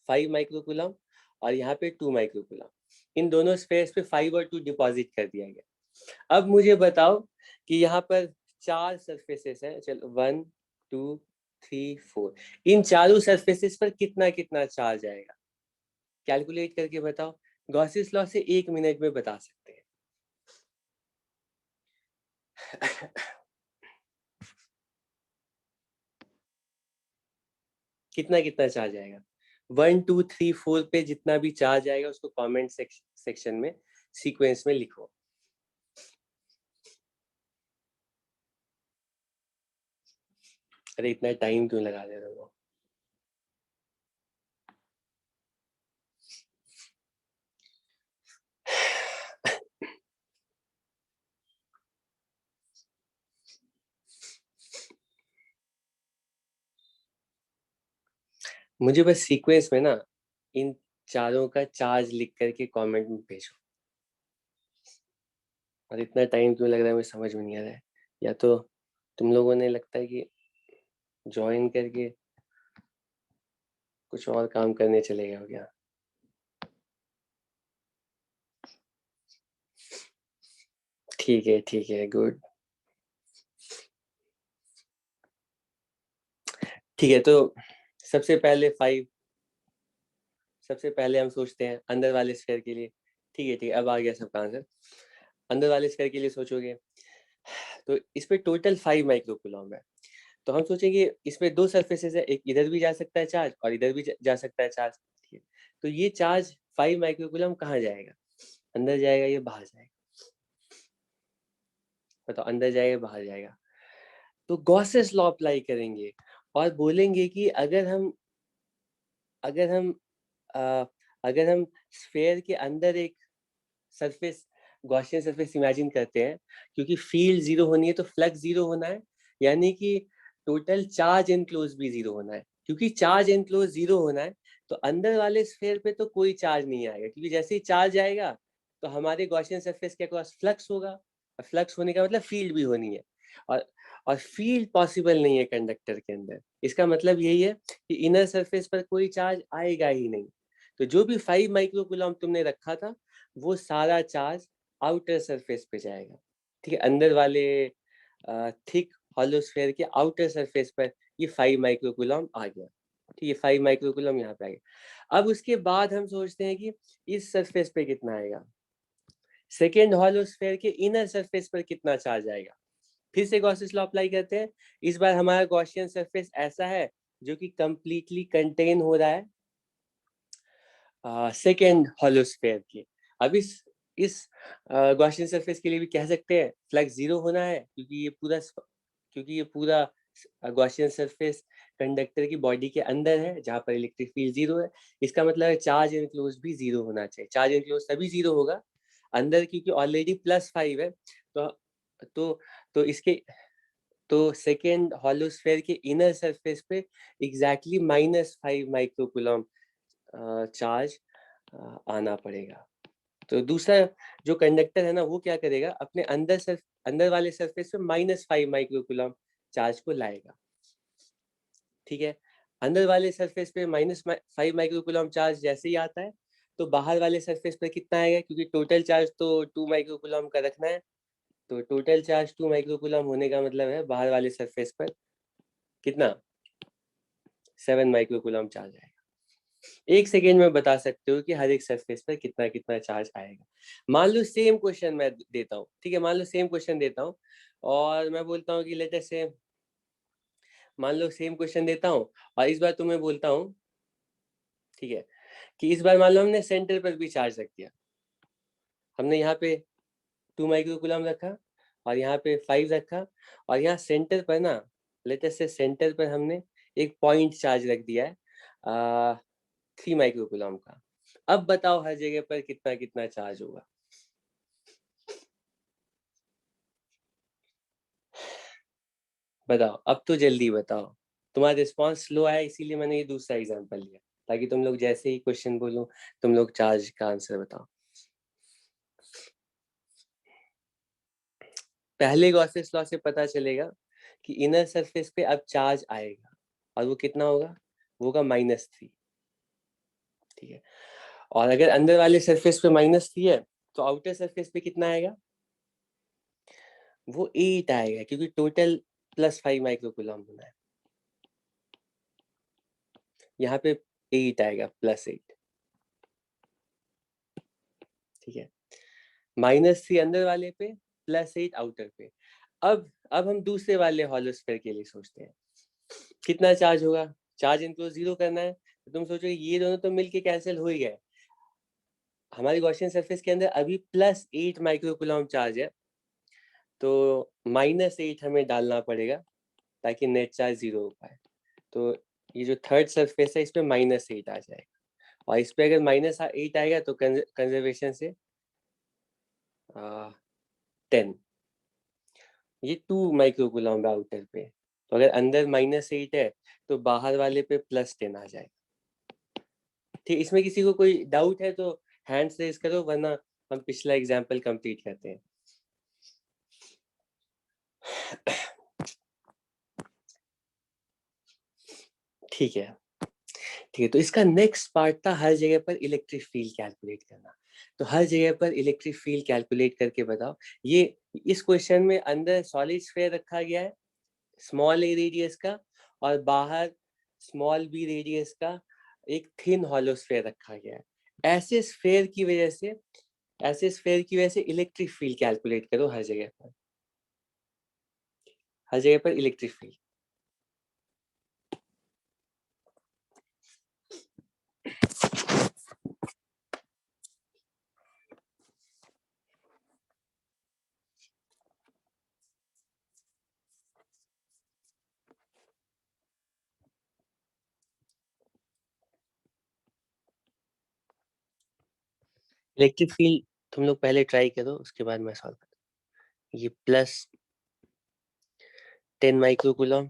5 माइक्रोकूलम और यहाँ पे 2 माइक्रोकूलम, इन दोनों स्पेस पे 5 और 2 डिपॉजिट कर दिया गया। अब मुझे बताओ कि यहाँ पर 4 सरफेसेस हैं, चलो 1 2 3 4, इन चारों सरफेसेस पर कितना कितना चार्ज आएगा, कैलकुलेट करके बताओ। गॉसिस लॉ से 1 मिनट में बता सकते हैं। कितना कितना चार्ज आएगा? 1 2 3 4 पे जितना भी चार्ज आएगा उसको कमेंट सेक्शन में सीक्वेंस में लिखो। अरे इतना टाइम क्यों लगा दे रहे हो? मुझे बस सीक्वेंस में ना इन चारों का चार्ज लिख करके कमेंट में भेजो। और इतना टाइम क्यों लग रहा है मुझे समझ में नहीं आ रहा है। या तो तुम लोगों ने लगता है कि ज्वाइन करके कुछ और काम करने चले गए हो क्या? ठीक है, गुड। ठीक है, तो सबसे पहले 5, सबसे पहले हम सोचते हैं अंदर वाले स्फीयर के लिए। ठीक है, अब आ गया सबका आंसर। अंदर वाले स्फीयर के लिए सोचोगे तो इस पे टोटल 5 माइक्रोकूलम है। तो हम सोचेंगे इसमें 2 सरफेसेस है, एक इधर भी जा सकता है चार्ज और इधर भी जा सकता है चार्ज। ठीक है, तो ये चार्ज 5 माइक्रोकूलम कहाँ जाएगा? अंदर जाएगा, ये बाहर जाएगा? बताओ, अंदर जाएगा बाहर जाएगा? तो गॉसेस लॉ अप्लाई करेंगे और बोलेंगे कि अगर हम अ, अगर हम स्फेयर के अंदर एक सरफेस, गॉसियन सरफेस इमेजिन करते हैं, क्योंकि फील्ड जीरो होनी है तो फ्लक्स जीरो होना है, यानी कि टोटल चार्ज एनक्लोज भी जीरो होना है। क्योंकि चार्ज एनक्लोज जीरो होना है तो अंदर वाले स्फेयर पे तो कोई चार्ज नहीं आएगा, क्योंकि जैसे ही चार्ज आएगा तो हमारे गॉसियन सरफेस के अक्रॉस फ्लक्स होगा, और फ्लक्स होने का मतलब फील्ड भी होनी है, और और फील्ड पॉसिबल नहीं है कंडक्टर के अंदर। इसका मतलब यही है कि इनर सरफेस पर कोई चार्ज आएगा ही नहीं। तो जो भी 5 माइक्रोकूलम तुमने रखा था वो सारा चार्ज आउटर सरफेस पे जाएगा। ठीक है, अंदर वाले थिक हॉलो स्फीयर के आउटर सरफेस पर ये 5 माइक्रोकूलम आ गया। ठीक है, 5 माइक्रोकूलम यहाँ पे आ गया। अब उसके बाद हम सोचते हैं कि इस सरफेस पे कितना आएगा, सेकेंड हॉलो स्फीयर के इनर सरफेस पर कितना चार्ज आएगा। फिर से गॉसियन लॉ अप्लाई करते हैं। इस बार हमारा गॉसियन सरफेस ऐसा है जो कि कंप्लीटली कंटेन हो रहा है सेकेंड हॉलो स्फीयर के। अब इस गॉसियन सरफेस के लिए भी कह सकते हैं फ्लक्स जीरो होना है, क्योंकि ये पूरा गॉसियन सरफेस कंडक्टर की बॉडी के अंदर है जहां पर इलेक्ट्रिक फील्ड जीरो है। इसका मतलब है चार्ज एनक्लोज भी जीरो होना चाहिए। चार्ज एनक्लोज तभी जीरो होगा अंदर, क्योंकि ऑलरेडी +5 है। तो तो तो इसके तो सेकेंड हॉलो स्फीयर के इनर सरफेस पे एग्जैक्टली -5 माइक्रोकूलम चार्ज आना पड़ेगा। तो दूसरा जो कंडक्टर है ना वो क्या करेगा, अपने अंदर वाले सरफेस पे -5 माइक्रोकूलम चार्ज को लाएगा। ठीक है, अंदर वाले सरफेस पे -5 माइक्रोकूलम चार्ज जैसे ही आता है तो बाहर वाले सरफेस पे कितना आएगा, क्योंकि टोटल चार्ज तो 2 माइक्रोकूलम का रखना है। तो टोटल चार्ज 2 माइक्रोकूलम होने का मतलब है बाहर वाले सरफेस पर कितना, 7 माइक्रोकूलम चार्ज आएगा। 1 सेकेंड में बता सकते हो कि हर एक सरफेस पर कितना कितना चार्ज आएगा। मान लो सेम क्वेश्चन मैं देता हूँ। ठीक है, मान लो सेम क्वेश्चन देता हूँ और मैं बोलता हूँ कि लेटर से मान लो सेम क्वेश्चन देता हूँ और इस बार तुम्हें बोलता हूँ, ठीक है, कि इस बार मान लो हमने सेंटर पर भी चार्ज रख दिया, हमने यहाँ पे 2 माइक्रोकूलम रखा और यहाँ पे 5 रखा और यहाँ सेंटर पर ना, लेटर से सेंटर पर हमने एक पॉइंट चार्ज रख दिया है 3 माइक्रोकूलम का। अब बताओ हर जगह पर कितना कितना चार्ज होगा। बताओ, अब तो जल्दी बताओ। तुम्हारा रिस्पॉन्स स्लो आया इसीलिए मैंने ये दूसरा एग्जांपल लिया, ताकि तुम लोग जैसे ही क्वेश्चन बोलो तुम लोग चार्ज का आंसर बताओ। पहले गॉसेस लॉ से पता चलेगा कि इनर सरफेस पे अब चार्ज आएगा और वो कितना होगा, वो होगा -3, ठीक है। और अगर अंदर वाले सरफेस पे -3 है तो आउटर सरफेस पे कितना आएगा, वो 8 आएगा, क्योंकि टोटल +5 माइक्रोकूलम होना है। यहाँ पे 8 आएगा, +8, ठीक है। -3 अंदर वाले पे, +8 आउटर पे। अब हम दूसरे वाले हॉलो स्फीयर के लिए सोचते हैं, कितना चार्ज होगा। चार्ज इनको 0 करना है तो तुम सोचो ये दोनों तो मिलके कैंसिल हो ही गए। हमारी गॉसियन सरफेस के अंदर अभी +8 माइक्रोकूलम चार्ज है, तो -8 हमें डालना पड़ेगा ताकि नेट चार्ज 0 हो पाए। तो ये जो थर्ड सरफेस है इस पे -8 आ जाएगा और इस पे अगर -8 आएगा तो कंजर्वेशन से 10, ये 2 माइक्रोकूलम है आउटर पे। तो अगर अंदर -8 है तो बाहर वाले पे +10 आ जाएगा। ठीक, इसमें किसी को कोई डाउट है तो हैंड्स रेज करो, वरना हम पिछला एग्जाम्पल कंप्लीट करते हैं। ठीक है, ठीक है। तो इसका नेक्स्ट पार्ट था हर जगह पर इलेक्ट्रिक फील्ड कैलकुलेट करना। तो हर जगह पर इलेक्ट्रिक फील्ड कैलकुलेट करके बताओ। ये इस क्वेश्चन में अंदर सॉलिड स्फीयर रखा गया है स्मॉल a रेडियस का, और बाहर स्मॉल b रेडियस का एक थिन हॉलो स्फीयर रखा गया है। ऐसे स्फीयर की वजह से, ऐसे स्फीयर की वजह से इलेक्ट्रिक फील्ड कैलकुलेट करो हर जगह पर, हर जगह पर इलेक्ट्रिक फील्ड। इलेक्ट्रिक फील्ड तुम लोग पहले ट्राई करो, उसके बाद मैं सॉल्व करूँ। ये +10 माइक्रोकूलम,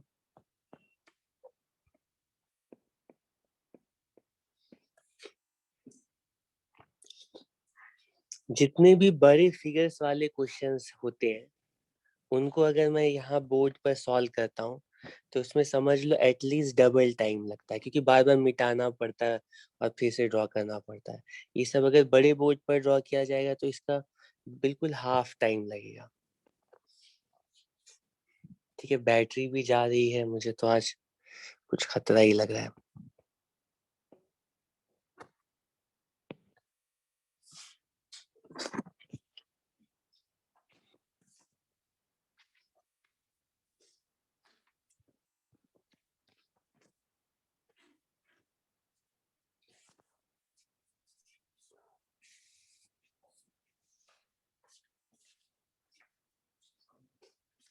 जितने भी बड़े फिगर्स वाले क्वेश्चंस होते हैं उनको अगर मैं यहाँ बोर्ड पर सॉल्व करता हूँ तो उसमें समझ लो एटलीस्ट डबल टाइम लगता है, क्योंकि बार बार मिटाना पड़ता है और फिर से ड्रॉ करना पड़ता है। ये सब अगर बड़े बोर्ड पर ड्रॉ किया जाएगा तो इसका बिल्कुल हाफ टाइम लगेगा। ठीक है, बैटरी भी जा रही है, मुझे तो आज कुछ खतरा ही लग रहा है।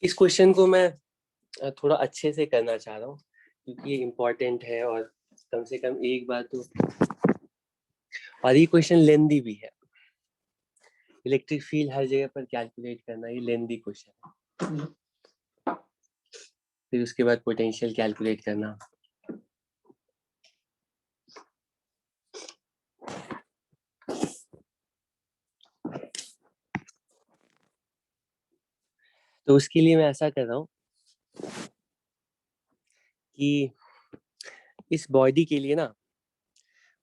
इस क्वेश्चन को मैं थोड़ा अच्छे से करना चाह रहा हूँ क्योंकि ये इम्पोर्टेंट है और कम से कम एक बार तो, और ये क्वेश्चन लेंदी भी है। इलेक्ट्रिक फील्ड हर जगह पर कैलकुलेट करना, ये लेंदी क्वेश्चन है। फिर उसके बाद पोटेंशियल कैलकुलेट करना। तो उसके लिए मैं ऐसा कर रहा हूँ कि इस बॉडी के लिए ना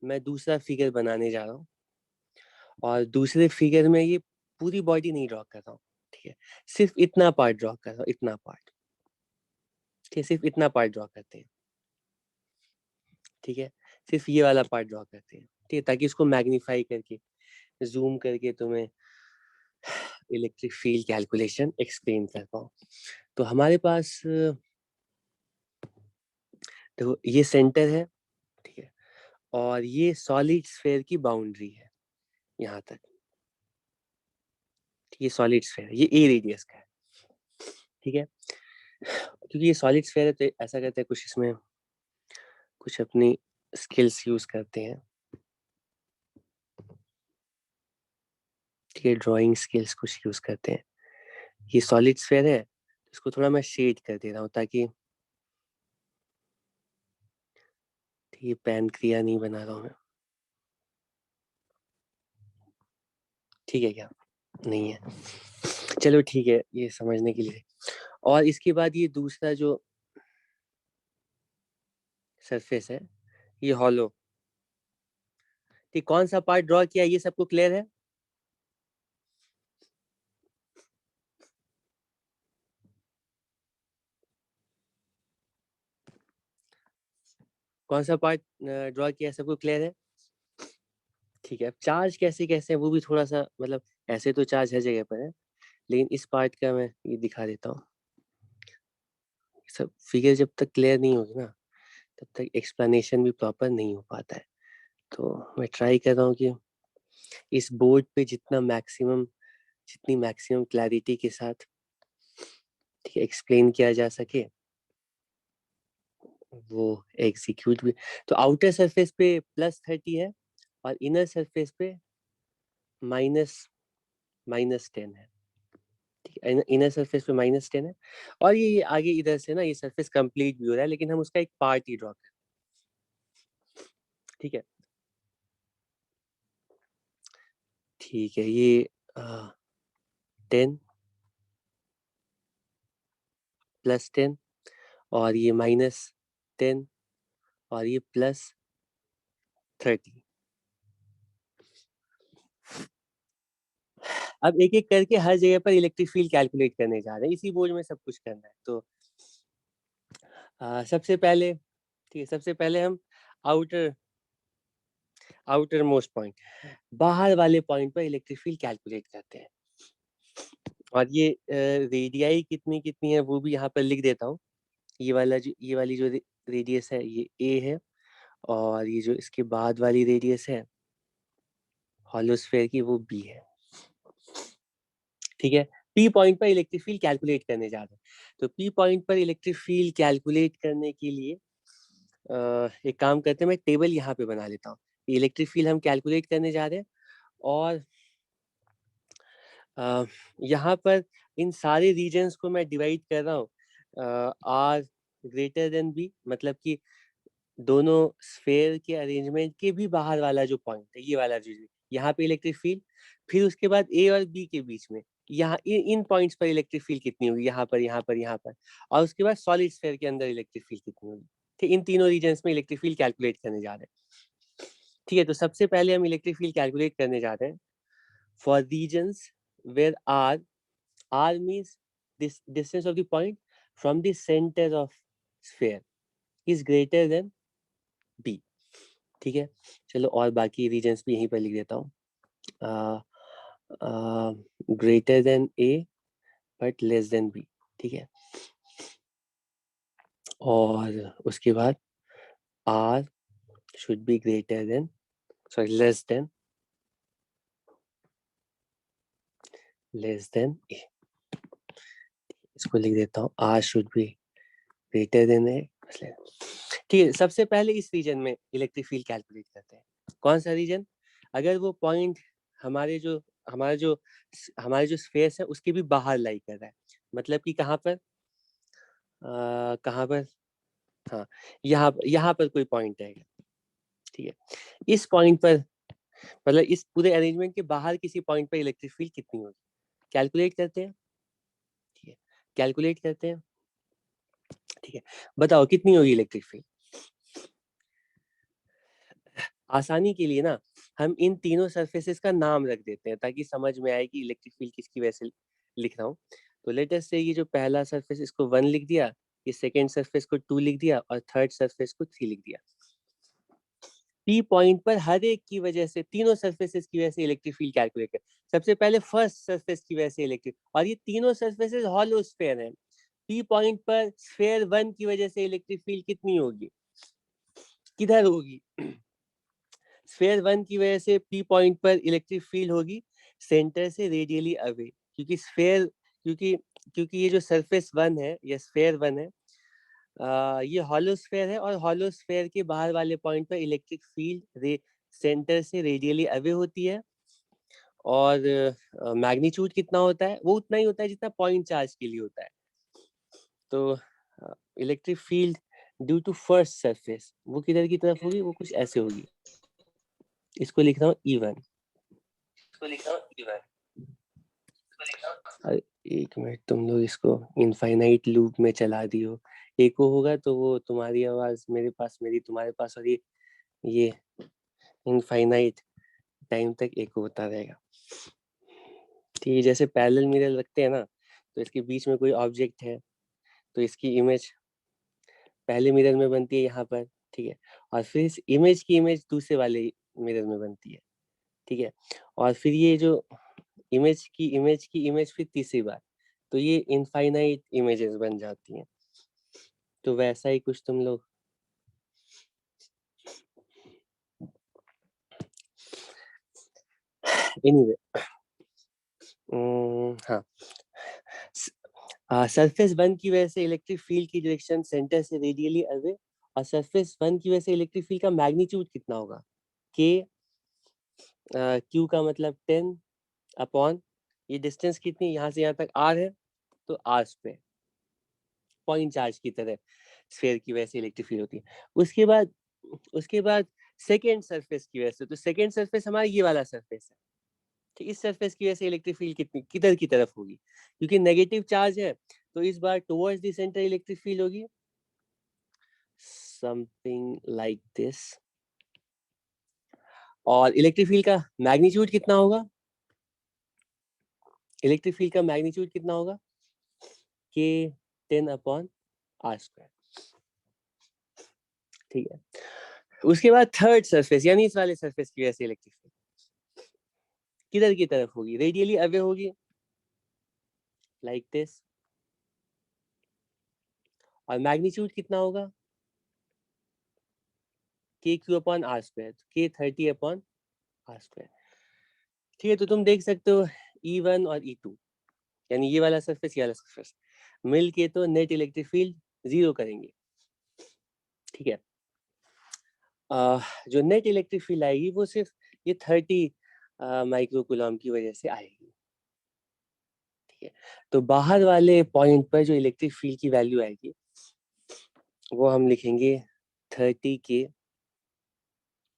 मैं दूसरा फिगर बनाने जा रहा हूँ, और दूसरे फिगर में ये पूरी बॉडी नहीं ड्रॉ कर रहा हूँ, ठीक है, सिर्फ इतना पार्ट ड्रॉ कर रहा हूँ, इतना पार्ट, ठीक है, सिर्फ इतना पार्ट ड्रॉ करते हैं, ठीक है, सिर्फ ये वाला पार्ट ड्रॉ करते हैं, ठीक है, ताकि इसको मैग्नीफाई करके जूम करके तुम्हें इलेक्ट्रिक फील्ड कैलकुलेशन एक्सप्लेन कर पाऊँ। तो हमारे पास देखो ये सेंटर है, ठीक है, और ये सॉलिड स्फीयर की बाउंड्री है यहाँ तक। ये सॉलिड स्फीयर है, ये ए रेडियस का है, ठीक है। क्योंकि ये सॉलिड स्फीयर है तो ऐसा करते हैं, कुछ इसमें कुछ अपनी स्किल्स यूज करते हैं, ठीक है, ड्राइंग स्किल्स कुछ यूज करते हैं। ये सॉलिड स्फीयर है, इसको थोड़ा मैं शेड कर दे रहा हूँ ताकि, ठीक है, पेन क्रिया नहीं बना रहा हूँ मैं, ठीक है क्या? नहीं है, चलो ठीक है, ये समझने के लिए। और इसके बाद ये दूसरा जो सरफेस है, ये हॉलो, ठीक, कौन सा पार्ट ड्रॉ किया ये सबको क्लियर है? कौन सा पार्ट ड्रॉ किया सबको क्लियर है? ठीक है, अब चार्ज कैसे कैसे है वो भी थोड़ा सा, मतलब ऐसे तो चार्ज हर जगह पर है, लेकिन इस पार्ट का मैं ये दिखा देता हूँ। सब फिगर जब तक क्लियर नहीं होगी ना, तब तक एक्सप्लेनेशन भी प्रॉपर नहीं हो पाता है। तो मैं ट्राई कर रहा हूँ कि इस बोर्ड पे जितनी मैक्सिमम क्लैरिटी के साथ, ठीक है, एक्सप्लेन किया जा सके, वो एग्जीक्यूट भी। तो आउटर सरफेस पे +30 है और इनर सरफेस पे माइनस माइनस 10 है, ठीक है, इनर सरफेस पे -10 है। और ये आगे इधर से ना ये सरफेस कंप्लीट भी हो रहा है, लेकिन हम उसका एक पार्ट ही ड्रॉ कर, ठीक है, ठीक है। ये 10 +10 और ये -10 और ये +30। अब एक एक करके हर जगह पर इलेक्ट्रिक फील्ड कैलकुलेट करने जा रहे हैं, इसी बोझ में सब कुछ करना है। तो सबसे पहले, ठीक है, सबसे पहले हम आउटर आउटर मोस्ट पॉइंट, बाहर वाले पॉइंट पर इलेक्ट्रिक फील्ड कैलकुलेट करते हैं। और ये रेडियाई कितनी कितनी है वो भी यहाँ पर लिख देता हूँ। ये वाली जो रेडियस है ये ए है, और ये जो इसके बाद वाली रेडियस है हॉलोस्फेयर की वो बी है, ठीक है। पी पॉइंट पर इलेक्ट्रिक फील्ड कैलकुलेट करने जा रहे हैं। तो पी पॉइंट पर इलेक्ट्रिक फील्ड कैलकुलेट करने के लिए एक काम करते हैं, मैं टेबल यहाँ पे बना लेता हूँ। इलेक्ट्रिक फील्ड हम कैलकुलेट करने जा रहे हैं, और यहाँ पर इन सारे रीजन्स को मैं डिवाइड कर रहा हूँ आर ग्रेटर देन बी, मतलब कि दोनों स्फेयर के अरेंजमेंट के भी बाहर वाला जो पॉइंट है, ये वाला जो यहाँ पे इलेक्ट्रिक फील्ड, फिर उसके बाद ए और बी के बीच में यहाँ इन पॉइंट्स पर इलेक्ट्रिक फील्ड कितनी होगी, यहाँ पर, यहाँ पर, यहाँ पर, और उसके बाद सॉलिड स्फेयर के अंदर इलेक्ट्रिक फील्ड कितनी होगी, ठीक। इन तीनों रीजन्स में इलेक्ट्रिक फील्ड कैलकुलेट करने जा रहे हैं, ठीक है। तो सबसे पहले हम इलेक्ट्रिक फील्ड कैलकुलेट करने जा रहे हैं for regions where R means this distance of the point from the centre of sphere is greater than B, ठीक है। चलो और बाकी रीजन्स भी यहीं पर लिख देता हूँ, greater than A but less than B, ठीक है। और उसके बाद R should be greater than, sorry, less than A, इसको लिख देता हूँ, R should be greater than A, ठीक है। सबसे पहले इस रीजन में इलेक्ट्रिक फील्ड कैलकुलेट करते हैं। कौन सा रीजन? अगर वो पॉइंट हमारे जो हमारा जो हमारे जो स्पेस है उसके भी बाहर लाई कर रहा है, मतलब कि कहाँ पर, कहाँ पर, हाँ, यहाँ पर कोई पॉइंट है, ठीक है। इस पॉइंट पर, मतलब इस पूरे अरेंजमेंट के बाहर किसी पॉइंट पर इलेक्ट्रिक फील्ड कितनी होगी, कैलकुलेट करते हैं, ठीक है, कैलकुलेट करते हैं, ठीक है। बताओ कितनी होगी इलेक्ट्रिक फील्ड? आसानी के लिए ना हम इन तीनों सरफेसेस का नाम रख देते हैं ताकि समझ में आए कि इलेक्ट्रिक फील्ड किसकी वजह से लिख रहा हूँ। तो लेट अस से ये जो पहला सरफेस इसको 1 लिख दिया, ये सेकंड सरफेस को 2 लिख दिया और थर्ड सरफेस को 3 लिख दिया। पी पॉइंट पर हर एक की वजह से, तीनों सरफेसेस की वजह से इलेक्ट्रिक फील्ड कैलकुलेट कर। सबसे पहले फर्स्ट सरफेस की वजह से इलेक्ट्रिक, और ये तीनों सरफेसेस हॉलो स्फीयर हैं। पी पॉइंट पर स्फीयर 1 की वजह से इलेक्ट्रिक फील्ड कितनी होगी, किधर होगी? स्फीयर 1 की वजह से पी पॉइंट पर इलेक्ट्रिक फील्ड होगी सेंटर से रेडियली अवे, क्योंकि स्फीयर, क्योंकि क्योंकि ये जो सरफेस 1 है, ये स्फीयर 1 है, ये हॉलो स्फीयर है, और हॉलो स्फीयर के बाहर वाले पॉइंट पर इलेक्ट्रिक फील्ड सेंटर से रेडियली अवे होती है। और मैग्नीट्यूड कितना होता है? वो उतना ही होता है जितना पॉइंट चार्ज के लिए होता है। तो electric field due to first surface वो किधर की तरफ होगी? वो कुछ ऐसे होगी। इसको लिख रहा हूँ E1। अरे एक मिनट, तुम लोग इसको इनफाइनाइट लूप में चला दियो, एको होगा तो वो तुम्हारी आवाज मेरे पास, मेरी तुम्हारे पास, और ये इनफाइनाइट टाइम तक एको होता रहेगा। ठीक है, जैसे पैरेलल मिरर रखते हैं ना, तो इसके बीच में कोई ऑब्जेक्ट है तो इसकी इमेज पहले मिरर में बनती है यहाँ पर, ठीक है, और फिर इस इमेज की इमेज दूसरे वाले मिरर में बनती है, ठीक है, और फिर ये जो इमेज की इमेज फिर तीसरी बार, तो ये इनफाइनाइट इमेजेस बन जाती हैं। तो वैसा ही कुछ तुम लोग एनीवे हाँ, सरफेस 1 की वजह से इलेक्ट्रिक फील्ड की डायरेक्शन सेंटर से रेडियली अवे, और सरफेस 1 की वजह से इलेक्ट्रिक फील्ड का मैग्नीट्यूड कितना होगा? के क्यू का मतलब 10 अपॉन ये डिस्टेंस कितनी, यहाँ से यहाँ तक r है, तो r स्क्वायर, पॉइंट चार्ज की तरह स्फीयर की वजह से इलेक्ट्रिक फील्ड होती है। उसके बाद सेकेंड सरफेस की वजह से, तो सेकेंड सरफेस हमारा ये वाला सरफेस है, तो इस सरफेस की वजह से इलेक्ट्रिक फील्ड कितनी, किधर की तरफ होगी? क्योंकि नेगेटिव चार्ज है, तो इस बार towards the centre electric field होगी समथिंग लाइक दिस। और इलेक्ट्रिक फील्ड का मैग्नीट्यूड कितना होगा? इलेक्ट्रिक फील्ड का मैग्नीट्यूड कितना होगा? के 10 अपॉन r स्क्वायर, ठीक है। उसके बाद थर्ड सरफेस, यानी इस वाले सरफेस की वजह से इलेक्ट्रिक फील्ड किधर की तरफ होगी? रेडियली अवे होगी, लाइक दिस। और मैग्नीट्यूड कितना होगा? के क्यू अपॉन आर स्क्वायर, के 30 अपॉन आर स्क्वायर, ठीक है। तो तुम देख सकते हो E1 और E2, यानी ये वाला सरफेस, ये वाला सरफेस मिल के तो नेट इलेक्ट्रिक फील्ड 0 करेंगे, ठीक है। जो नेट इलेक्ट्रिक फील्ड आएगी वो सिर्फ ये 30 माइक्रो कूलम की वजह से आएगी, ठीक है। तो बाहर वाले पॉइंट पर जो इलेक्ट्रिक फील्ड की वैल्यू आएगी वो हम लिखेंगे 30 के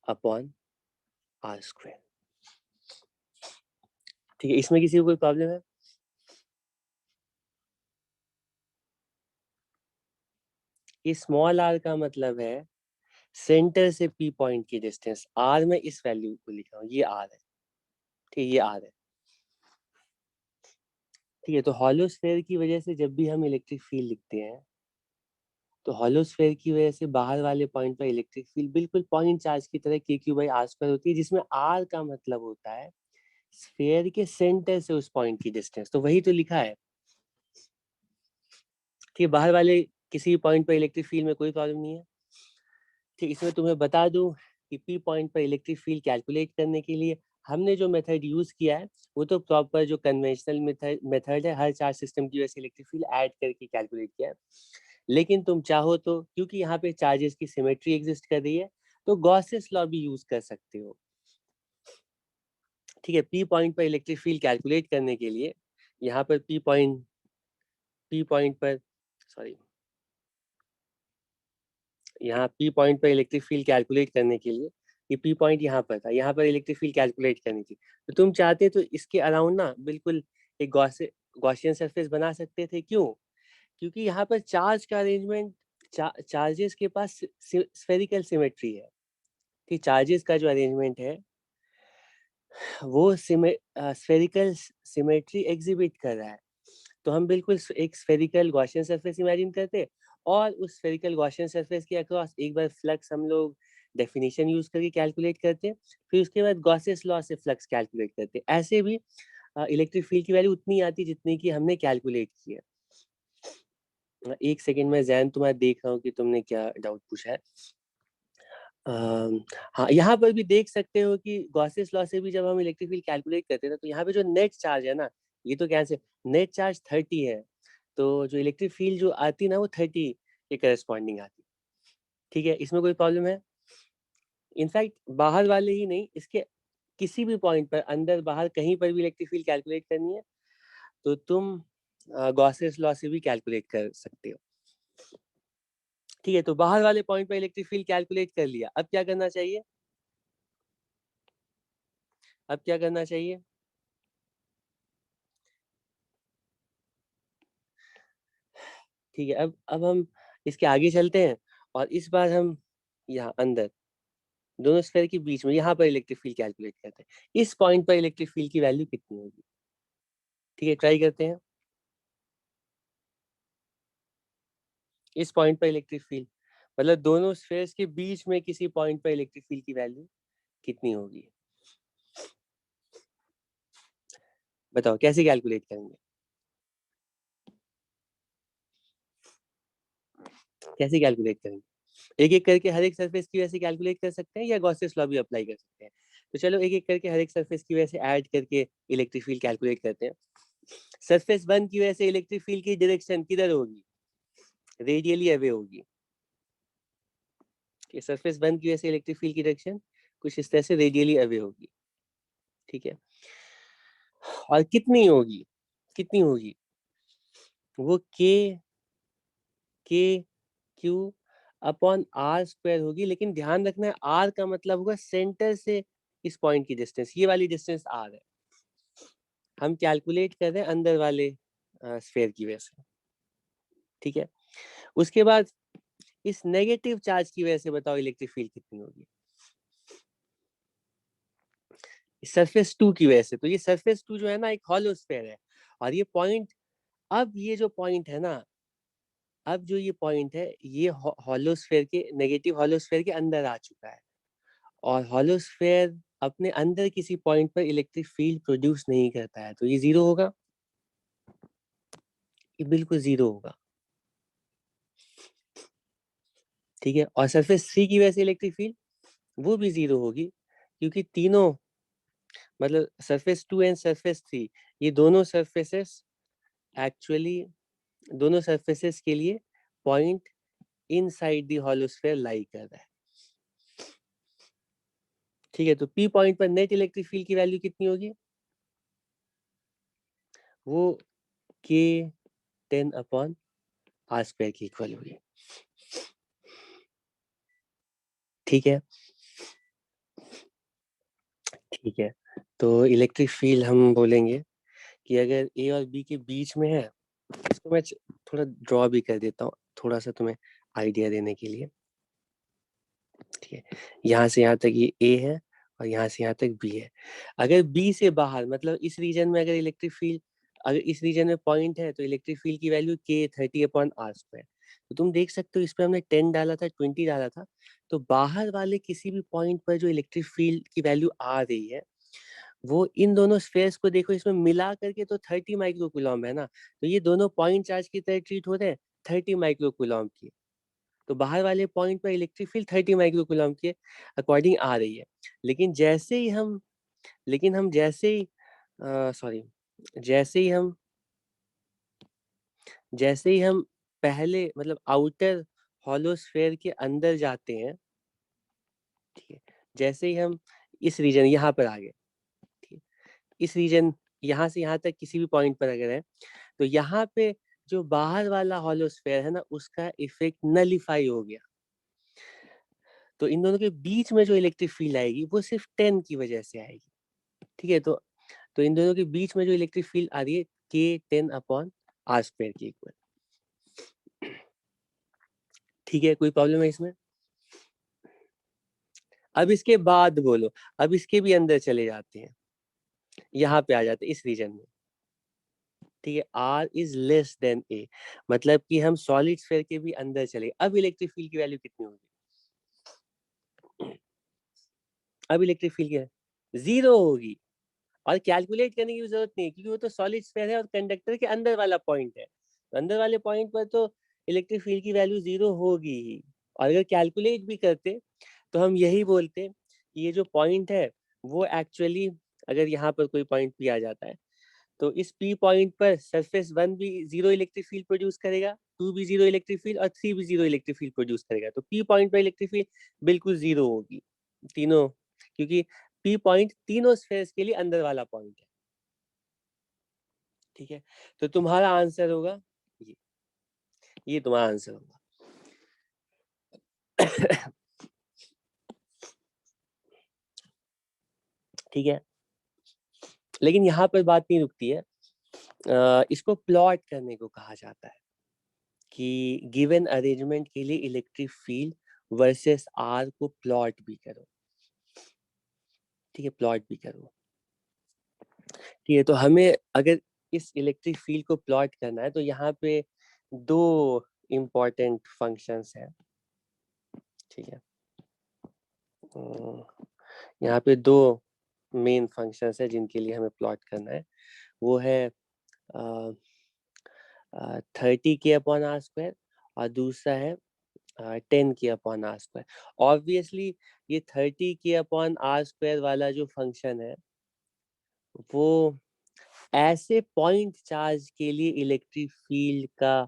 अपॉन आर स्क्वायर, ठीक है। इसमें किसी को कोई प्रॉब्लम है? ये स्मॉल r का मतलब है सेंटर से पी पॉइंट की डिस्टेंस, r में इस वैल्यू को लिख रहा हूँ, ये r है, ठीक है, ये r है, ठीक है। तो हॉलो स्फीयर की वजह से जब भी हम इलेक्ट्रिक फील्ड लिखते हैं, तो हॉलो स्फीयर की वजह से बाहर वाले पॉइंट पर इलेक्ट्रिक फील्ड बिल्कुल पॉइंट चार्ज की तरह के क्यू बाई आर स्क्वायर होती है, जिसमें r का मतलब होता है स्फीयर के सेंटर से उस पॉइंट की डिस्टेंस, तो वही तो लिखा है, ठीक है। बाहर वाले किसी पॉइंट पर इलेक्ट्रिक फील्ड में कोई प्रॉब्लम नहीं है, ठीक। इसमें तुम्हें बता दूं कि पी पॉइंट पर इलेक्ट्रिक फील्ड कैलकुलेट करने के लिए हमने जो मेथड यूज किया है वो तो प्रॉपर जो कन्वेंशनल मेथड है, हर चार्ज सिस्टम की वजह से इलेक्ट्रिक फील्ड ऐड करके कैलकुलेट किया है। लेकिन तुम चाहो तो, क्योंकि यहाँ पे चार्जेस की सिमेट्री एग्जिस्ट कर रही है, तो गॉसेस लॉ भी यूज कर सकते हो, ठीक है। पी पॉइंट पर इलेक्ट्रिक फील्ड कैलकुलेट करने के लिए यहाँ पर पी पॉइंट पर सॉरी यहाँ पी पॉइंट पर इलेक्ट्रिक फील्ड कैलकुलेट करने के लिए, ये पी पॉइंट यहाँ पर था, यहाँ पर इलेक्ट्रिक फील्ड कैलकुलेट करनी थी, तो तुम चाहते तो इसके अराउंड ना बिल्कुल एक गॉसियन सरफेस बना सकते थे। क्यों? क्योंकि यहाँ पर चार्ज का अरेंजमेंट, चार्जेस के पास स्फेरिकल सिमेट्री है, कि चार्जेस का जो अरेंजमेंट है वो स्फेरिकल सिमेट्री एग्जिबिट कर रहा है। तो हम बिल्कुल एक स्फेरिकल गॉसियन सरफेस इमेजिन करते, और उस स्फेरिकल गॉसियन सरफेस के अक्रॉस एक बार फ्लक्स हम लोग डेफिनेशन यूज करके कैलकुलेट करते हैं, फिर उसके बाद गॉसेस लॉ से फ्लक्स कैलकुलेट करते हैं। ऐसे भी इलेक्ट्रिक फील्ड की वैल्यू उतनी आती है जितनी की हमने कैलकुलेट की है। एक सेकेंड में जैन तुम्हारा देख रहा हूँ कि तुमने क्या डाउट पूछा है। हाँ, यहाँ पर भी देख सकते हो कि गॉसेस लॉ से भी जब हम इलेक्ट्रिक फील्ड कैलकुलेट करते हैं ना, तो यहाँ पे जो नेट चार्ज है ना, ये तो कैंसिल, नेट चार्ज 30 है, तो जो इलेक्ट्रिक फील्ड जो आती है ना वो 30 के करस्पॉन्डिंग आती है। ठीक है, इसमें कोई प्रॉब्लम है? इनफैक्ट बाहर वाले ही नहीं, इसके किसी भी पॉइंट पर, अंदर बाहर कहीं पर भी इलेक्ट्रिक फील्ड कैलकुलेट करनी है तो तुम गॉसेस लॉ से भी कैलकुलेट कर सकते हो। ठीक है, तो बाहर वाले पॉइंट पर इलेक्ट्रिक फील्ड कैलकुलेट कर लिया, अब क्या करना चाहिए? अब क्या करना चाहिए? ठीक है, अब हम इसके आगे चलते हैं और इस बार हम यहाँ अंदर दोनों स्फीयर के बीच में यहाँ पर इलेक्ट्रिक फील्ड कैलकुलेट करते हैं। इस पॉइंट पर इलेक्ट्रिक फील्ड की वैल्यू कितनी होगी? ठीक है, ट्राई करते हैं। इस पॉइंट पर इलेक्ट्रिक फील्ड, मतलब दोनों स्फीयर्स के बीच में किसी पॉइंट पर इलेक्ट्रिक फील्ड की वैल्यू कितनी होगी? बताओ कैसे कैलकुलेट करेंगे? कैसे कैलकुलेट करेंगे? एक एक करके हर एक सरफेस की वजह से कैलकुलेट कर सकते हैं या गॉसेस लॉ भी अप्लाई कर सकते हैं? तो चलो एक एक करके हर एक सरफेस की वजह से ऐड करके इलेक्ट्रिक फील्ड कैलकुलेट करते हैं। सरफेस 1 की वजह से इलेक्ट्रिक फील्ड की डायरेक्शन किधर होगी? रेडियली अवे होगी। कि सरफेस 1 की वजह से इलेक्ट्रिक फील्ड की डायरेक्शन कुछ इस तरह से रेडियली अवे होगी। ठीक है, और कितनी होगी? कितनी होगी? वो के क्यू अपॉन आर स्क्वायर होगी, लेकिन ध्यान रखना है आर का मतलब होगा सेंटर से इस पॉइंट की डिस्टेंस, ये वाली डिस्टेंस आर है। हम कैलकुलेट कर रहे हैं अंदर वाले स्फीयर की वजह से। ठीक है, उसके बाद इस नेगेटिव चार्ज की वजह से बताओ इलेक्ट्रिक फील्ड कितनी होगी? सरफेस 2 की वजह से। तो ये सरफेस 2 जो है ना एक हॉलो स्फीयर है, और ये पॉइंट, अब ये जो पॉइंट है ना, अब जो ये पॉइंट है ये हॉलो स्फीयर के, नेगेटिव हॉलो स्फीयर के अंदर आ चुका है, और हॉलो स्फीयर अपने अंदर किसी पॉइंट पर इलेक्ट्रिक फील्ड प्रोड्यूस नहीं करता है, तो ये जीरो होगा। ये बिल्कुल जीरो होगा। ठीक है, और सरफेस 3 की वजह से इलेक्ट्रिक फील्ड वो भी जीरो होगी, क्योंकि तीनों, मतलब सरफेस 2 एंड सरफेस 3, ये दोनों सरफेसेस एक्चुअली, दोनों सरफेसेस के लिए point inside the hollow sphere lie कर रहा है। ठीक है, तो पी पॉइंट पर नेट इलेक्ट्रिक फील्ड की वैल्यू कितनी होगी? वो के 10 अपॉन आर स्क्वायर की इक्वल होगी। ठीक है, ठीक है, तो इलेक्ट्रिक फील्ड हम बोलेंगे कि अगर ए और बी के बीच में है, इसको मैं थोड़ा ड्रॉ भी कर देता हूँ थोड़ा सा तुम्हें आइडिया देने के लिए। ठीक है, यहाँ से यहाँ तक ये ए है और यहाँ से यहाँ तक बी है। अगर बी से बाहर, मतलब इस रीजन में अगर इलेक्ट्रिक फील्ड, अगर इस रीजन में पॉइंट है तो इलेक्ट्रिक फील्ड की वैल्यू के 30 अपॉन आर स्क्वायर। तो तुम देख सकते हो इस पे हमने 10 डाला था, 20 डाला था, तो बाहर वाले किसी भी पॉइंट पर जो इलेक्ट्रिक फील्ड की वैल्यू आ रही है वो इन दोनों स्फेयर्स को देखो, इसमें मिला करके तो 30 माइक्रो कूलम है ना, तो ये दोनों पॉइंट चार्ज की तरह ट्रीट हो रहे हैं 30 माइक्रो कूलम की। तो बाहर वाले पॉइंट पर इलेक्ट्रिक फील्ड 30 माइक्रो कूलम के अकॉर्डिंग आ रही है। लेकिन जैसे ही हम, लेकिन हम जैसे ही सॉरी, जैसे ही हम, जैसे ही हम पहले मतलब आउटर हॉलो स्फीयर के अंदर जाते हैं, ठीक है, जैसे ही हम इस रीजन यहाँ पर आ गए, ठीक है, इस रीजन यहाँ से यहाँ तक किसी भी पॉइंट पर अगर है, तो यहाँ पे जो बाहर वाला हॉलो स्फीयर है ना उसका इफेक्ट नलीफाई हो गया। तो इन दोनों के बीच में जो इलेक्ट्रिक फील्ड आएगी वो सिर्फ 10 की वजह से आएगी। ठीक है, तो इन दोनों के बीच में जो इलेक्ट्रिक फील्ड आ रही है के 10 अपॉन आर स्क्वायर की इक्वल। ठीक है, कोई प्रॉब्लम है इसमें? अब इसके बाद बोलो, अब इसके भी अंदर चले जाते हैं, यहाँ पे आ जाते हैं इस रीजन में। ठीक है, आर इज लेस देन ए, मतलब कि हम सॉलिड स्फीयर के भी अंदर चले। अब इलेक्ट्रिक फील्ड की वैल्यू कितनी होगी? अब इलेक्ट्रिक फील्ड क्या है, 0 होगी, और कैलकुलेट करने की जरूरत नहीं है क्योंकि वो तो सॉलिड स्फीयर है और कंडक्टर के अंदर वाला पॉइंट है, तो अंदर वाले पॉइंट पर तो इलेक्ट्रिक फील्ड की वैल्यू 0 होगी ही। और अगर कैलकुलेट भी करते तो हम यही बोलते कि ये जो पॉइंट है वो एक्चुअली, अगर यहाँ पर कोई पॉइंट भी आ जाता है तो इस पी पॉइंट पर सरफेस 1 भी 0 इलेक्ट्रिक फील्ड प्रोड्यूस करेगा, 2 भी 0 इलेक्ट्रिक फील्ड और 3 भी 0 इलेक्ट्रिक फील्ड प्रोड्यूस करेगा, तो पी पॉइंट पर इलेक्ट्रिक फील्ड बिल्कुल 0 होगी तीनों, क्योंकि पी पॉइंट तीनों स्फेयर्स के लिए अंदर वाला पॉइंट है। ठीक है, तो तुम्हारा आंसर होगा ये तुम्हारा आंसर होगा। ठीक है, लेकिन यहाँ पर बात नहीं रुकती है, इसको प्लॉट करने को कहा जाता है कि गिवन अरेंजमेंट के लिए इलेक्ट्रिक फील्ड वर्सेस आर को प्लॉट भी करो। ठीक है, प्लॉट भी करो। ठीक है, तो हमें अगर इस इलेक्ट्रिक फील्ड को प्लॉट करना है तो यहाँ पे दो इम्पोर्टेंट फंक्शंस हैं। ठीक है, यहाँ पे दो मेन फंक्शंस है जिनके लिए हमें प्लॉट करना है, वो है 30k/r² और दूसरा है 10k/r²। ऑब्वियसली ये 30k/r² वाला जो फंक्शन है वो ऐसे पॉइंट चार्ज के लिए इलेक्ट्रिक फील्ड का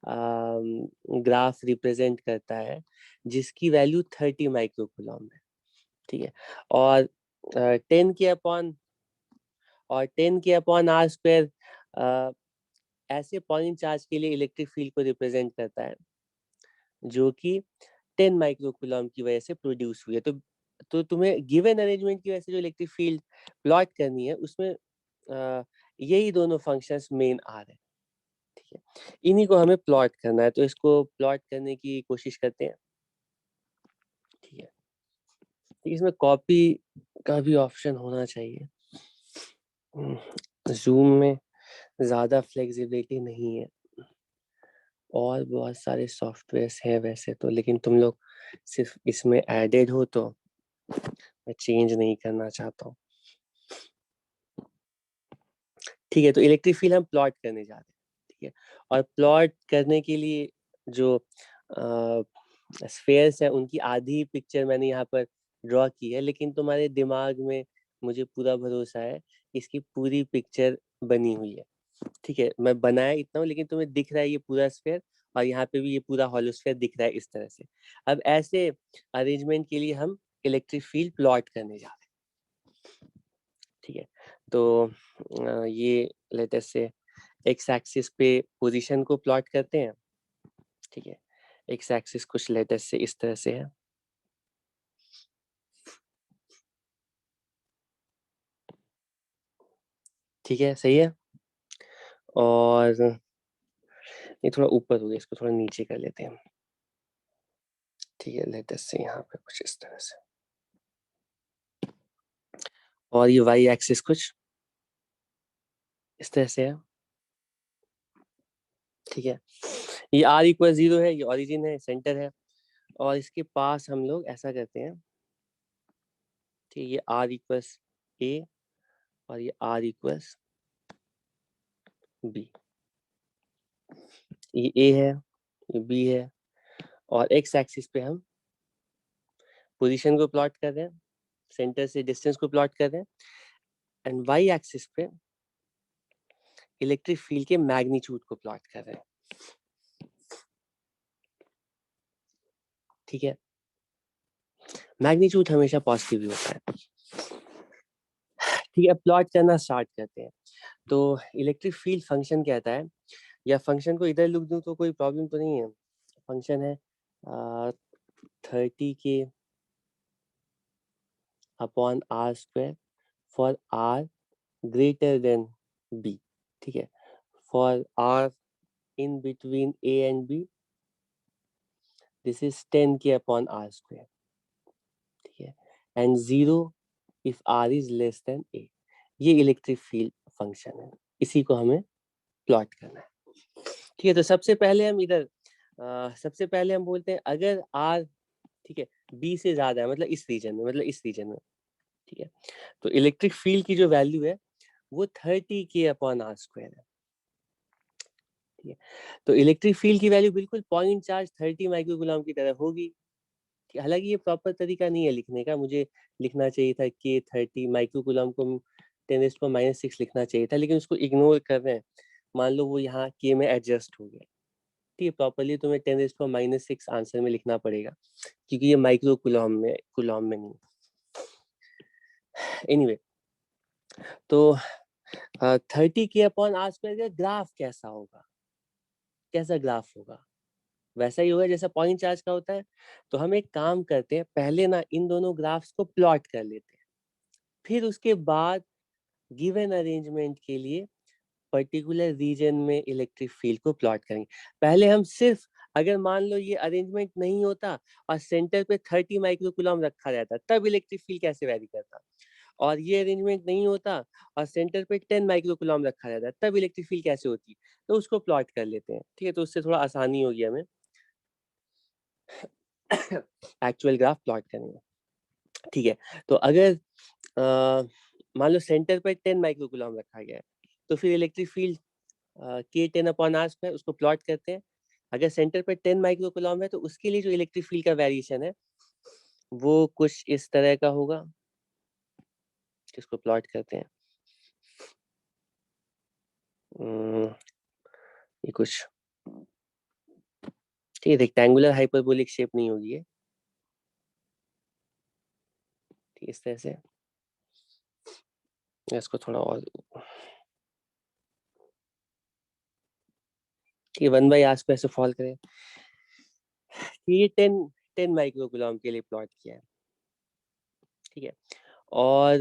ग्राफ रिप्रेजेंट करता है जिसकी वैल्यू 30 माइक्रोकूलम है। ठीक है, और 10k/r² ऐसे पॉइंट चार्ज के लिए इलेक्ट्रिक फील्ड को रिप्रेजेंट करता है जो कि 10 माइक्रोकूलम की वजह से प्रोड्यूस हुई है। तो तुम्हें गिवन अरेंजमेंट की वजह से जो इलेक्ट्रिक फील्ड प्लॉट करनी है उसमें यही दोनों फंक्शंस मेन आ रहे हैं। ठीक है, इन्हीं को हमें प्लॉट करना है, तो इसको प्लॉट करने की कोशिश करते हैं। ठीक है, इसमें कॉपी का भी ऑप्शन होना चाहिए। जूम में ज्यादा फ्लेक्सिबिलिटी नहीं है, और बहुत सारे सॉफ्टवेयर्स हैं वैसे तो, लेकिन तुम लोग सिर्फ इसमें एडेड हो तो मैं चेंज नहीं करना चाहता हूँ। ठीक है, तो इलेक्ट्रिक फील्ड हम प्लॉट करने जा रहे हैं। ठीक है, और प्लॉट करने के लिए जो स्फेयर्स है उनकी आधी पिक्चर मैंने यहाँ पर ड्रॉ की है, लेकिन तुम्हारे दिमाग में मुझे पूरा भरोसा है इसकी पूरी पिक्चर बनी हुई है। ठीक है, मैं बनाया इतना हूँ लेकिन तुम्हें दिख रहा है ये पूरा स्फेयर, और यहाँ पे भी ये पूरा हॉलोस्फेयर दिख रहा है इस तरह से। अब ऐसे अरेंजमेंट के लिए हम इलेक्ट्रिक फील्ड प्लॉट करने जा रहे हैं। ठीक है, तो ये लेटेस्ट से एक्स एक्सिस पे पोजीशन को प्लॉट करते हैं। ठीक है, एक्स एक्सिस कुछ लेटेस्ट से इस तरह से है। ठीक है, सही है, और ये थोड़ा ऊपर हो गया, इसको थोड़ा नीचे कर लेते हैं। ठीक है, लेटेस्ट से यहाँ पे कुछ इस तरह से, और ये वाई एक्सिस कुछ इस तरह से है। ठीक है, ये r=0 है, ये ओरिजिन है, सेंटर है, और इसके पास हम लोग ऐसा करते हैं। ठीक है, ये r=a और ये r=b। ये a है, ये b है, और x एक्सिस पे हम पोजीशन को प्लॉट कर रहे हैं, सेंटर से डिस्टेंस को प्लॉट कर रहे हैं, एंड y एक्सिस पे इलेक्ट्रिक फील्ड के मैग्नीट्यूड को प्लॉट कर रहे हैं। ठीक है, मैग्नीट्यूड हमेशा पॉजिटिव ही होता है। ठीक है, प्लॉट करना स्टार्ट करते हैं। तो इलेक्ट्रिक फील्ड फंक्शन कहता है, या फंक्शन को इधर लिख दूं तो कोई प्रॉब्लम तो नहीं है। फंक्शन है 30k/r² for r greater than b। ठीक है, for r in between a and b this is 10k/r²। ठीक है, and 0 if r is less than a। ये इलेक्ट्रिक फील्ड फंक्शन है, इसी को हमें प्लॉट करना है। ठीक है, तो सबसे पहले हम इधर सबसे पहले हम बोलते हैं अगर r, ठीक है, b से ज्यादा है, मतलब इस रीजन में, ठीक है, तो इलेक्ट्रिक फील्ड की जो वैल्यू है वो 30 K/r² है। ठीक है, तो इलेक्ट्रिक फील्ड की वैल्यू बिल्कुल पॉइंट चार्ज 30 माइक्रोकूलम की तरह होगी। हालांकि ये प्रॉपर तरीका नहीं है लिखने का, मुझे लिखना चाहिए था K 30 माइक्रोकूलम को 10⁻⁻⁶ लिखना चाहिए था, लेकिन उसको इग्नोर कर रहे हैं। मान लो वो यहाँ K में एडजस्ट हो गया। ठीक है, प्रॉपरली तुम्हें 10⁻⁻⁶ आंसर में लिखना पड़ेगा, क्योंकि ये माइक्रोकूलम में नहीं। एनीवे, तो 30 K/r² का ग्राफ कैसा होगा? कैसा ग्राफ होगा? वैसा ही होगा जैसा पॉइंट चार्ज का होता है। तो हम एक काम करते हैं, पहले ना इन दोनों ग्राफ्स को प्लॉट कर लेते हैं, फिर उसके बाद गिवन अरेंजमेंट के लिए पर्टिकुलर रीजन में इलेक्ट्रिक फील्ड को प्लॉट करेंगे। पहले हम सिर्फ, अगर मान लो ये अरेंजमेंट नहीं होता और सेंटर पे 30 माइक्रोकूलम रखा रहता, तब इलेक्ट्रिक फील्ड कैसे वैरी करता, और ये अरेंजमेंट नहीं होता और सेंटर पे 10 माइक्रोकूलम रखा रहता है, तब इलेक्ट्रिक फील्ड कैसे होती। तो उसको प्लॉट कर लेते हैं। ठीक है, तो उससे थोड़ा आसानी होगी हमें एक्चुअल ग्राफ प्लॉट करने में। ठीक है, तो अगर मान लो सेंटर पे 10 माइक्रोकूलम रखा गया है, तो फिर इलेक्ट्रिक फील्ड K10/r², उसको प्लॉट करते हैं। अगर सेंटर पे 10 माइक्रोकूलम है तो उसके लिए जो इलेक्ट्रिक फील्ड का वेरिएशन है वो कुछ इस तरह का होगा, जिसको प्लॉट करते हैं। ये कुछ ठीक है, रेक्टेंगुलर हाइपरबोलिक शेप नहीं होगी ये, इस तरह से। इसको थोड़ा और ठीक है, 1/r² से फॉल करें। ये 10 माइक्रोकूलम के लिए प्लॉट किया है। ठीक है, और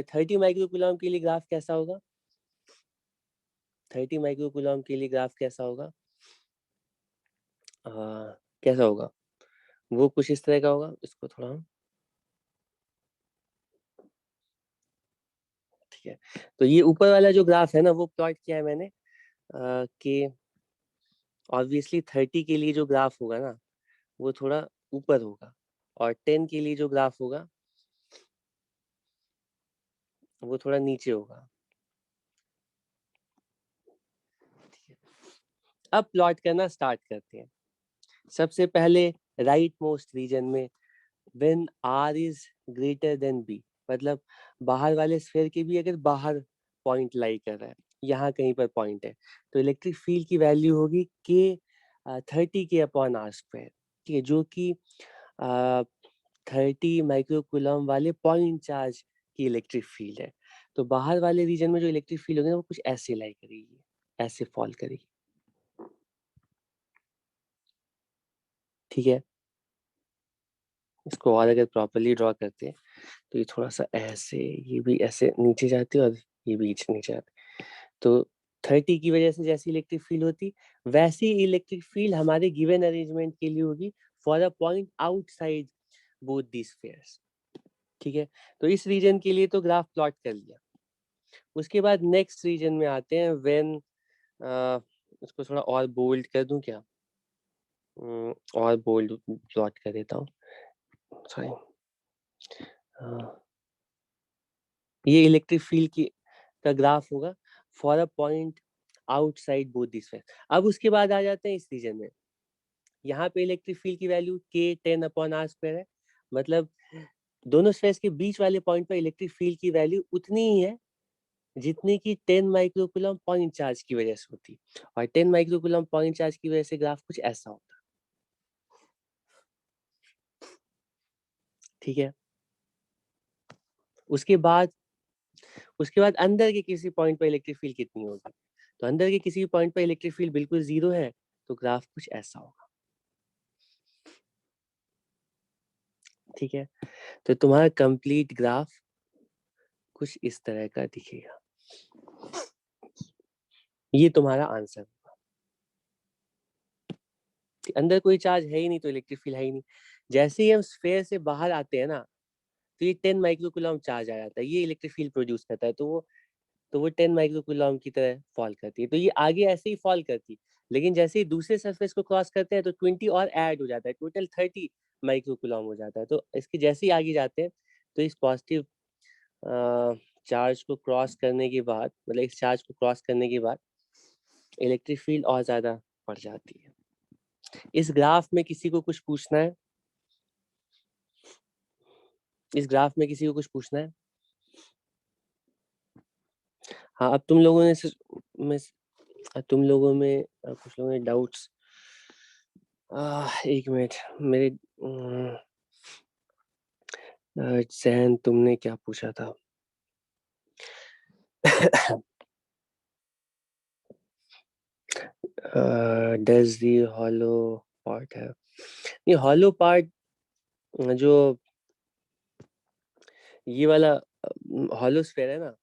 30 माइक्रोकूलम के लिए ग्राफ कैसा होगा? 30 माइक्रोकूलम के लिए ग्राफ कैसा होगा? कैसा होगा? वो कुछ इस तरह का होगा। इसको थोड़ा हम, ठीक है, तो ये ऊपर वाला जो ग्राफ है ना वो प्लॉट किया है मैंने कि ऑब्वियसली 30 के लिए जो ग्राफ होगा ना वो थोड़ा ऊपर होगा, और 10 के लिए जो ग्राफ होगा वो थोड़ा नीचे होगा। अब प्लॉट करना स्टार्ट करते हैं। सबसे पहले राइट मोस्ट रीजन में when r is greater then b, मतलब बाहर वाले स्फीयर के भी अगर बाहर पॉइंट लाई कर रहा है, यहाँ कहीं पर पॉइंट है, तो इलेक्ट्रिक फील्ड की वैल्यू होगी K 30 K/r²। ठीक है, जो कि 30 माइक्रोकूलम वाले पॉइंट चार्ज की इलेक्ट्रिक फील्ड है। तो बाहर वाले रीजन में जो इलेक्ट्रिक फील्ड होगी ना वो कुछ ऐसे लाई करेगी, ऐसे फॉल करेगी। ठीक है, इसको और अगर प्रॉपर्ली ड्रॉ करते हैं तो ये थोड़ा सा ऐसे, ये भी ऐसे नीचे जाती है और ये भी नीचे जाती है। तो 30 की वजह से जैसी इलेक्ट्रिक फील्ड होती वैसी इलेक्ट्रिक फील्ड हमारे गिवन अरेंजमेंट के लिए होगी for a point outside both the spheres. ठीक है, तो इस रीजन के लिए तो ग्राफ प्लॉट कर लिया। उसके बाद नेक्स्ट रीजन में आते हैं व्हेन, इसको थोड़ा और बोल्ड कर दूं क्या? और बोल्ड प्लॉट कर देता हूँ, सॉरी। ये इलेक्ट्रिक फील्ड की का ग्राफ होगा for a point outside both this sphere. अब उसके बाद आ जाते हैं इस रीजन में। यहाँ पे इलेक्ट्रिक फील्ड की वैल्यू K10/r² है, मतलब दोनों स्फीयर्स के बीच वाले पॉइंट पर इलेक्ट्रिक फील्ड की वैल्यू उतनी ही है जितनी की 10 माइक्रोकूलम पॉइंट चार्ज की वजह से होती, और 10 माइक्रोकूलम पॉइंट चार्ज की वजह से ग्राफ कुछ ऐसा होता। ठीक है, उसके बाद अंदर के किसी पॉइंट पर इलेक्ट्रिक फील्ड कितनी होगी? तो अंदर के किसी पॉइंट पर इलेक्ट्रिक फील्ड बिल्कुल जीरो है, तो ग्राफ कुछ ऐसा होगा। ठीक है, तो तुम्हारा कंप्लीट ग्राफ कुछ इस तरह का दिखेगा। ये तुम्हारा आंसर। अंदर कोई चार्ज है ही नहीं तो इलेक्ट्रिक फील्ड है ही नहीं। जैसे ही हम स्फीयर से बाहर आते हैं ना तो ये 10 माइक्रोकूलम चार्ज आ जाता है, ये इलेक्ट्रिक फील्ड प्रोड्यूस करता है, तो वो 10 माइक्रोकूलम की तरह फॉल करती है। तो ये आगे ऐसे ही फॉल करती है, लेकिन जैसे ही दूसरे सरफेस को क्रॉस करते हैं तो 20 और ऐड हो जाता है, टोटल 30 माइक्रो कूलम हो जाता है। तो इसके जैसे ही आगे जाते हैं तो इस पॉजिटिव चार्ज को क्रॉस करने के बाद, मतलब इस चार्ज को क्रॉस करने के बाद इलेक्ट्रिक फील्ड और ज्यादा बढ़ जाती है। इस ग्राफ में किसी को कुछ पूछना है? इस ग्राफ में किसी को कुछ पूछना है? हाँ, अब तुम लोगों ने तुम लोगों में कुछ लोगों ने डाउट्स, एक मिनट, मेरे सहन, तुमने क्या पूछा था? डज दी हॉलो पार्ट है? ये हॉलो पार्ट जो ये वाला हॉलो स्फीयर है ना,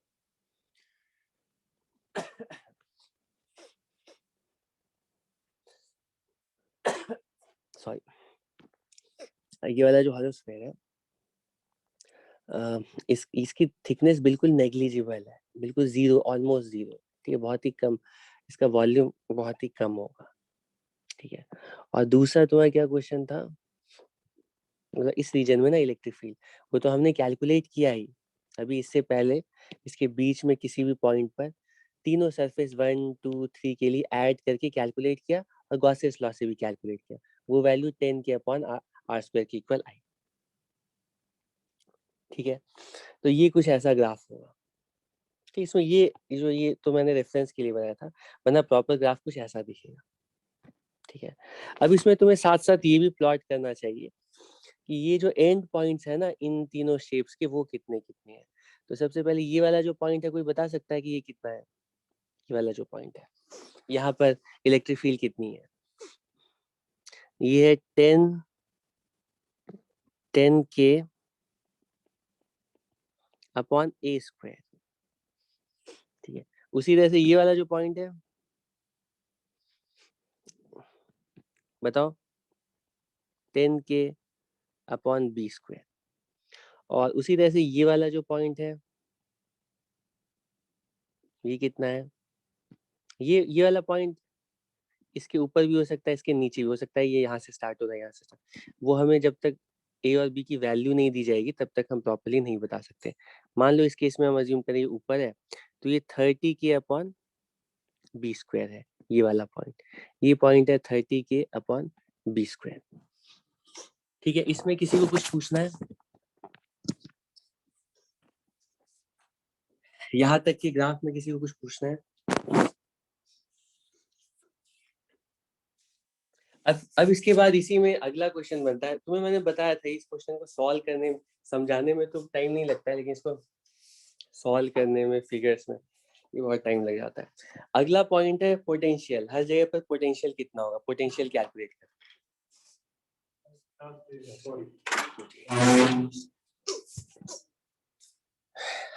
सॉरी, ये वाला जो हॉलो स्फीयर है, इसकी थिकनेस बिल्कुल नेग्लिजिबल है, बिल्कुल जीरो, ऑलमोस्ट जीरो। ठीक है, बहुत ही कम, इसका वॉल्यूम बहुत ही कम होगा। ठीक है, और दूसरा तुम्हारा क्या क्वेश्चन था? मतलब इस रीजन में ना इलेक्ट्रिक फील्ड, वो तो हमने कैलकुलेट किया ही अभी, इससे पहले इसके बीच में किसी भी पॉइंट पर तीनों सरफेस 1 2 3 के लिए ऐड करके कैलकुलेट किया, और गॉसेस लॉ से भी कैलकुलेट किया। वो वैल्यू 10 के अपॉन आर स्क्वायर के इक्वल आई। ठीक है, तो ये कुछ ऐसा ग्राफ होगा। ठीक, इसमें ये तो मैंने रेफरेंस के लिए बनाया था, वरना प्रॉपर ग्राफ कुछ ऐसा दिखेगा। ठीक है, अब इसमें तुम्हें साथ साथ ये भी प्लॉट करना चाहिए कि ये जो एंड पॉइंट्स है ना इन तीनों शेप्स के, वो कितने कितने हैं। तो सबसे पहले ये वाला जो पॉइंट है, कोई बता सकता है कि ये कितना है? ये वाला जो पॉइंट है, यहाँ पर इलेक्ट्रिक फील्ड कितनी है? ये है 10 के अपॉन ए स्क्वायर। ठीक है, उसी तरह से ये वाला जो पॉइंट है, बताओ, 10 के अपॉन बी स्क्वायर। और उसी तरह से ये वाला जो पॉइंट है, ये कितना है? ये वाला पॉइंट इसके ऊपर भी हो सकता है, इसके नीचे भी हो सकता है, ये यहाँ से स्टार्ट हो रहा है, यहाँ से स्टार्ट। वो हमें जब तक ए और बी की वैल्यू नहीं दी जाएगी तब तक हम प्रॉपर्ली नहीं बता सकते। मान लो इस केस में हम अज्यूम करें ऊपर है, तो ये 30 के अपॉन बी स्क्वायर है, ये वाला पॉइंट। ये पॉइंट है 30 के अपॉन बी स्क्वायर। ठीक है, इसमें किसी को कुछ पूछना है? यहाँ तक के ग्राफ में किसी को कुछ पूछना है? अब इसके बाद इसी में अगला क्वेश्चन बनता है। तुम्हें मैंने बताया था इस क्वेश्चन को सॉल्व करने, समझाने में तो टाइम नहीं लगता है, लेकिन इसको सॉल्व करने में, फिगर्स में, ये बहुत टाइम लग जाता है। अगला पॉइंट है पोटेंशियल। हर जगह पर पोटेंशियल कितना होगा? पोटेंशियल कैलकुलेट कर।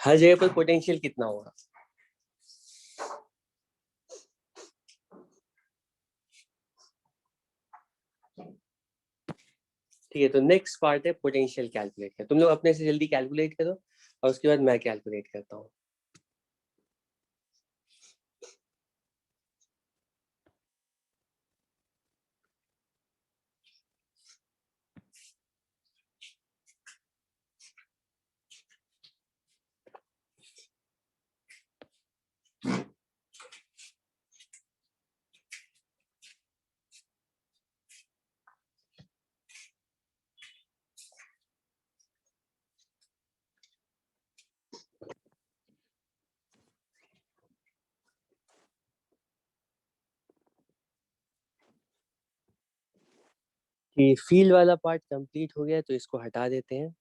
हर जगह पर पोटेंशियल कितना होगा? ठीक है, तो नेक्स्ट पार्ट है पोटेंशियल कैलकुलेट कर। तुम लोग अपने से जल्दी कैलकुलेट करो, और उसके बाद मैं कैलकुलेट करता हूँ। कि फील्ड वाला पार्ट कंप्लीट हो गया, तो इसको हटा देते हैं,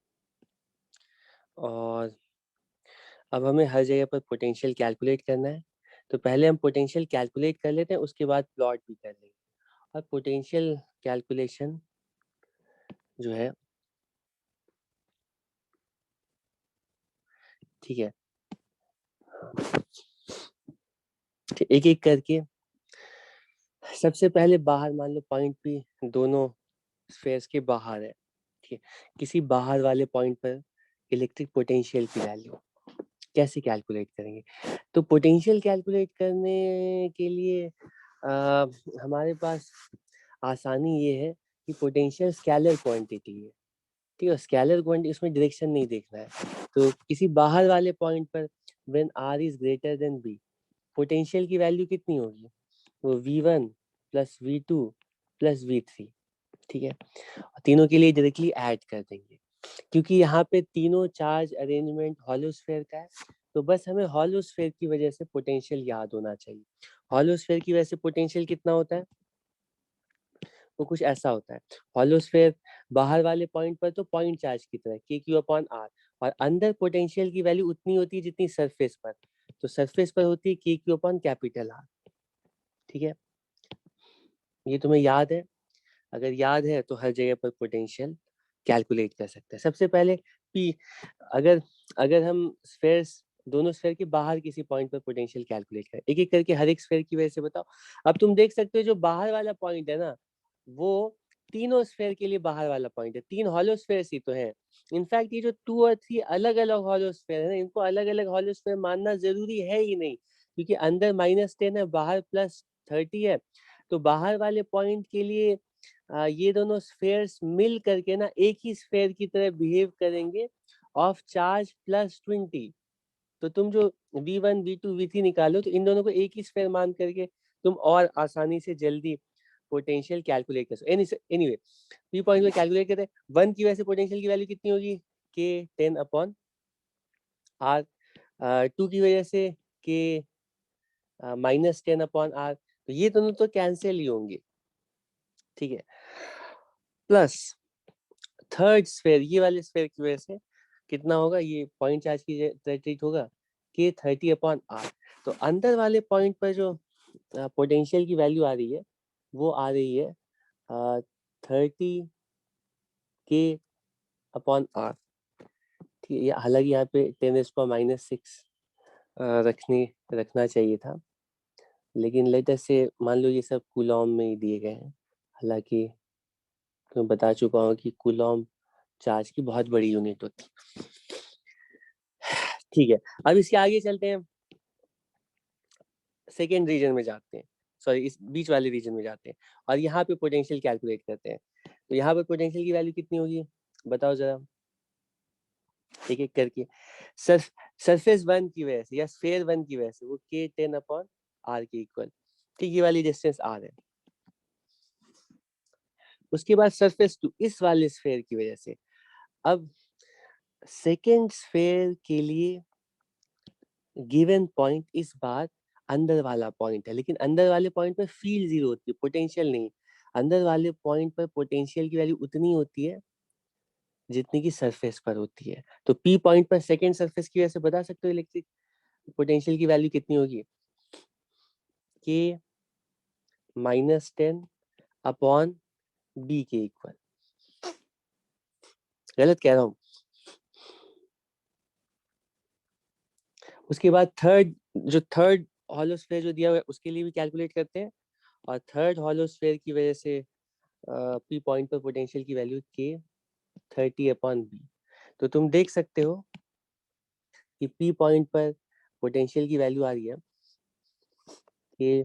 और अब हमें हर जगह पर पोटेंशियल कैलकुलेट करना है। तो पहले हम पोटेंशियल कैलकुलेट कर लेते हैं, उसके बाद प्लॉट भी कर लेंगे। और पोटेंशियल कैलकुलेशन जो है, ठीक है, एक एक करके। सबसे पहले बाहर, मान लो पॉइंट भी दोनों स्फेयर्स के बाहर है, ठीक है, किसी बाहर वाले पॉइंट पर इलेक्ट्रिक पोटेंशियल की वैल्यू कैसे कैलकुलेट करेंगे? तो पोटेंशियल कैलकुलेट करने के लिए हमारे पास आसानी ये है कि पोटेंशियल स्केलर क्वांटिटी है, ठीक है। स्केलर क्वांटिटी, इसमें डायरेक्शन नहीं देखना है। तो किसी बाहर वाले पॉइंट पर when R is greater than B, potential की वैल्यू कितनी होगी, वो v1 plus v2 plus v3, ठीक है। तीनों के लिए डायरेक्टली ऐड कर देंगे, क्योंकि यहाँ पे तीनों चार्ज अरेंजमेंट हॉलोस्फेयर का है, तो बस हमें हॉलोस्फेयर की वजह से पोटेंशियल याद होना चाहिए। हॉलोस्फेयर की वजह से पोटेंशियल कितना होता है, वो कुछ ऐसा होता है। हॉलोस्फेयर बाहर वाले पॉइंट पर तो पॉइंट चार्ज की तरह KQ/R, और अंदर पोटेंशियल की वैल्यू उतनी होती है जितनी सरफेस पर, तो सरफेस पर होती है KQ/R, ठीक है। ये तुम्हें याद है? अगर याद है तो हर जगह पर पोटेंशियल कैलकुलेट कर सकते हैं। सबसे पहले P, अगर अगर हम स्फेयर्स, दोनों स्फेयर के बाहर किसी पॉइंट पर पोटेंशियल कैलकुलेट करें, एक एक करके हर एक स्फेयर की वजह से बताओ। अब तुम देख सकते हो जो बाहर वाला पॉइंट है ना, वो तीनों स्फेयर के लिए बाहर वाला पॉइंट है। तीन हॉलो स्फेयर्स ही तो है। इनफैक्ट ये जो 2 और 3 अलग अलग हॉलो स्फेयर है ना, इनको अलग अलग हॉलो स्फेयर मानना जरूरी है ही नहीं, क्योंकि अंदर -10 है, बाहर +30 है। तो बाहर वाले पॉइंट के लिए ये दोनों स्फेयर्स मिल करके ना एक ही स्फेयर की तरह बिहेव करेंगे ऑफ चार्ज +20। तो तुम जो v1 v2 v3 निकालो, तो इन दोनों को एक ही स्फेयर मान करके तुम और आसानी से जल्दी पोटेंशियल कैलकुलेट कर सकते। एनीवे, पी पॉइंट में कैलकुलेट करते हैं। 1 की वजह से पोटेंशियल की वैल्यू कितनी होगी, K10/R। 2 की वजह से K -10/R। तो ये दोनों तो कैंसिल ही होंगे, ठीक है। प्लस थर्ड स्फेयर, ये वाले स्फेयर की वजह से कितना होगा, ये पॉइंट चार्ज की तरह ट्रीट होगा, K30/R। तो अंदर वाले पॉइंट पर जो पोटेंशियल की वैल्यू आ रही है, वो आ रही है 30K/R, ठीक है। हालांकि यहाँ पे 10⁻⁻6 रखना चाहिए था, लेकिन लेटर से मान लो ये सब कूलॉम में ही दिए गए हैं। हालांकि मैं बता चुका हूँ कि कूलॉम चार्ज की बहुत बड़ी यूनिट होती है, ठीक है। अब इसके आगे चलते हैं, सेकेंड रीजन में जाते हैं, सॉरी इस बीच वाले रीजन में जाते हैं, और यहाँ पे पोटेंशियल कैलकुलेट करते हैं। तो यहाँ पे पोटेंशियल की वैल्यू कितनी होगी, बताओ जरा एक एक करके। सरफेस 1 की वजह से या स्फेयर 1 की वजह से वो K10/R के इक्वल, ठीक, ये वाली डिस्टेंस R है। उसके बाद सरफेस 2 इस वाले स्फेयर की वजह से, अब सेकेंड स्फेयर के लिए गिवन पॉइंट इस बार अंदर वाला पॉइंट है, लेकिन अंदर वाले पॉइंट पर फील्ड 0 होती है, पोटेंशियल नहीं। अंदर वाले पॉइंट पर पोटेंशियल की वैल्यू उतनी होती है जितनी की सरफेस पर होती है। तो P पॉइंट पर सेकेंड सरफेस की वजह से बता सकते हो इलेक्ट्रिक पोटेंशियल की वैल्यू कितनी होगी, K -10/B के इक्वल। गलत कह रहा हूँ? उसके बाद थर्ड हॉलोस्फेयर जो दिया हुआ है उसके लिए भी कैलकुलेट करते हैं, और थर्ड हॉलोस्फेयर की वजह से P पॉइंट पर पोटेंशियल की वैल्यू K30/B। तो तुम देख सकते हो कि P पॉइंट पर पोटेंशियल की वैल्यू आ रही है कि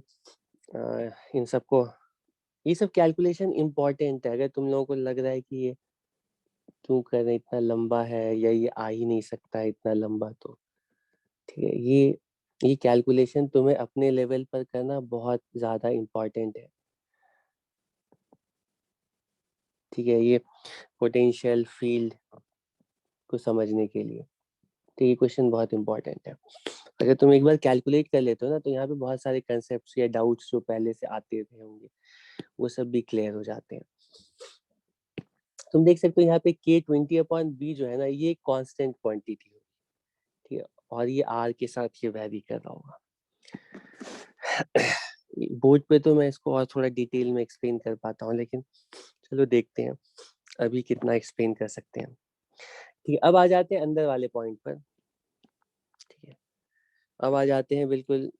इन सबको, ये सब कैलकुलेशन इम्पोर्टेंट है। अगर तुम लोगों को लग रहा है कि ये क्यों कर रहे हैं, इतना लंबा है या ये आ ही नहीं सकता है इतना लंबा, तो ठीक है, ये कैलकुलेशन तुम्हें अपने लेवल पर करना बहुत ज्यादा इम्पोर्टेंट है, ठीक है। ये पोटेंशियल फील्ड को समझने के लिए, तो ये क्वेश्चन बहुत इंपॉर्टेंट है। अगर तुम एक बार कैलकुलेट कर लेते हो ना, तो यहाँ पे बहुत सारे कंसेप्ट या डाउट्स जो पहले से आते रहे होंगे वो सब भी क्लियर हो जाते हैं। तुम देख सकते हो यहाँ पे K20/B जो है ना, ये कांस्टेंट क्वांटिटी है, ठीक है, और ये R के साथ ये वैरी कर रहा होगा। बोर्ड पे तो मैं इसको और थोड़ा डिटेल में एक्सप्लेन कर पाता हूँ, लेकिन चलो देखते हैं अभी कितना एक्सप्लेन कर सकते हैं, ठीक है। अब आ जाते हैं अंदर वाले पॉइंट पर, ठीक है। अब आ जाते हैं बिल्कुल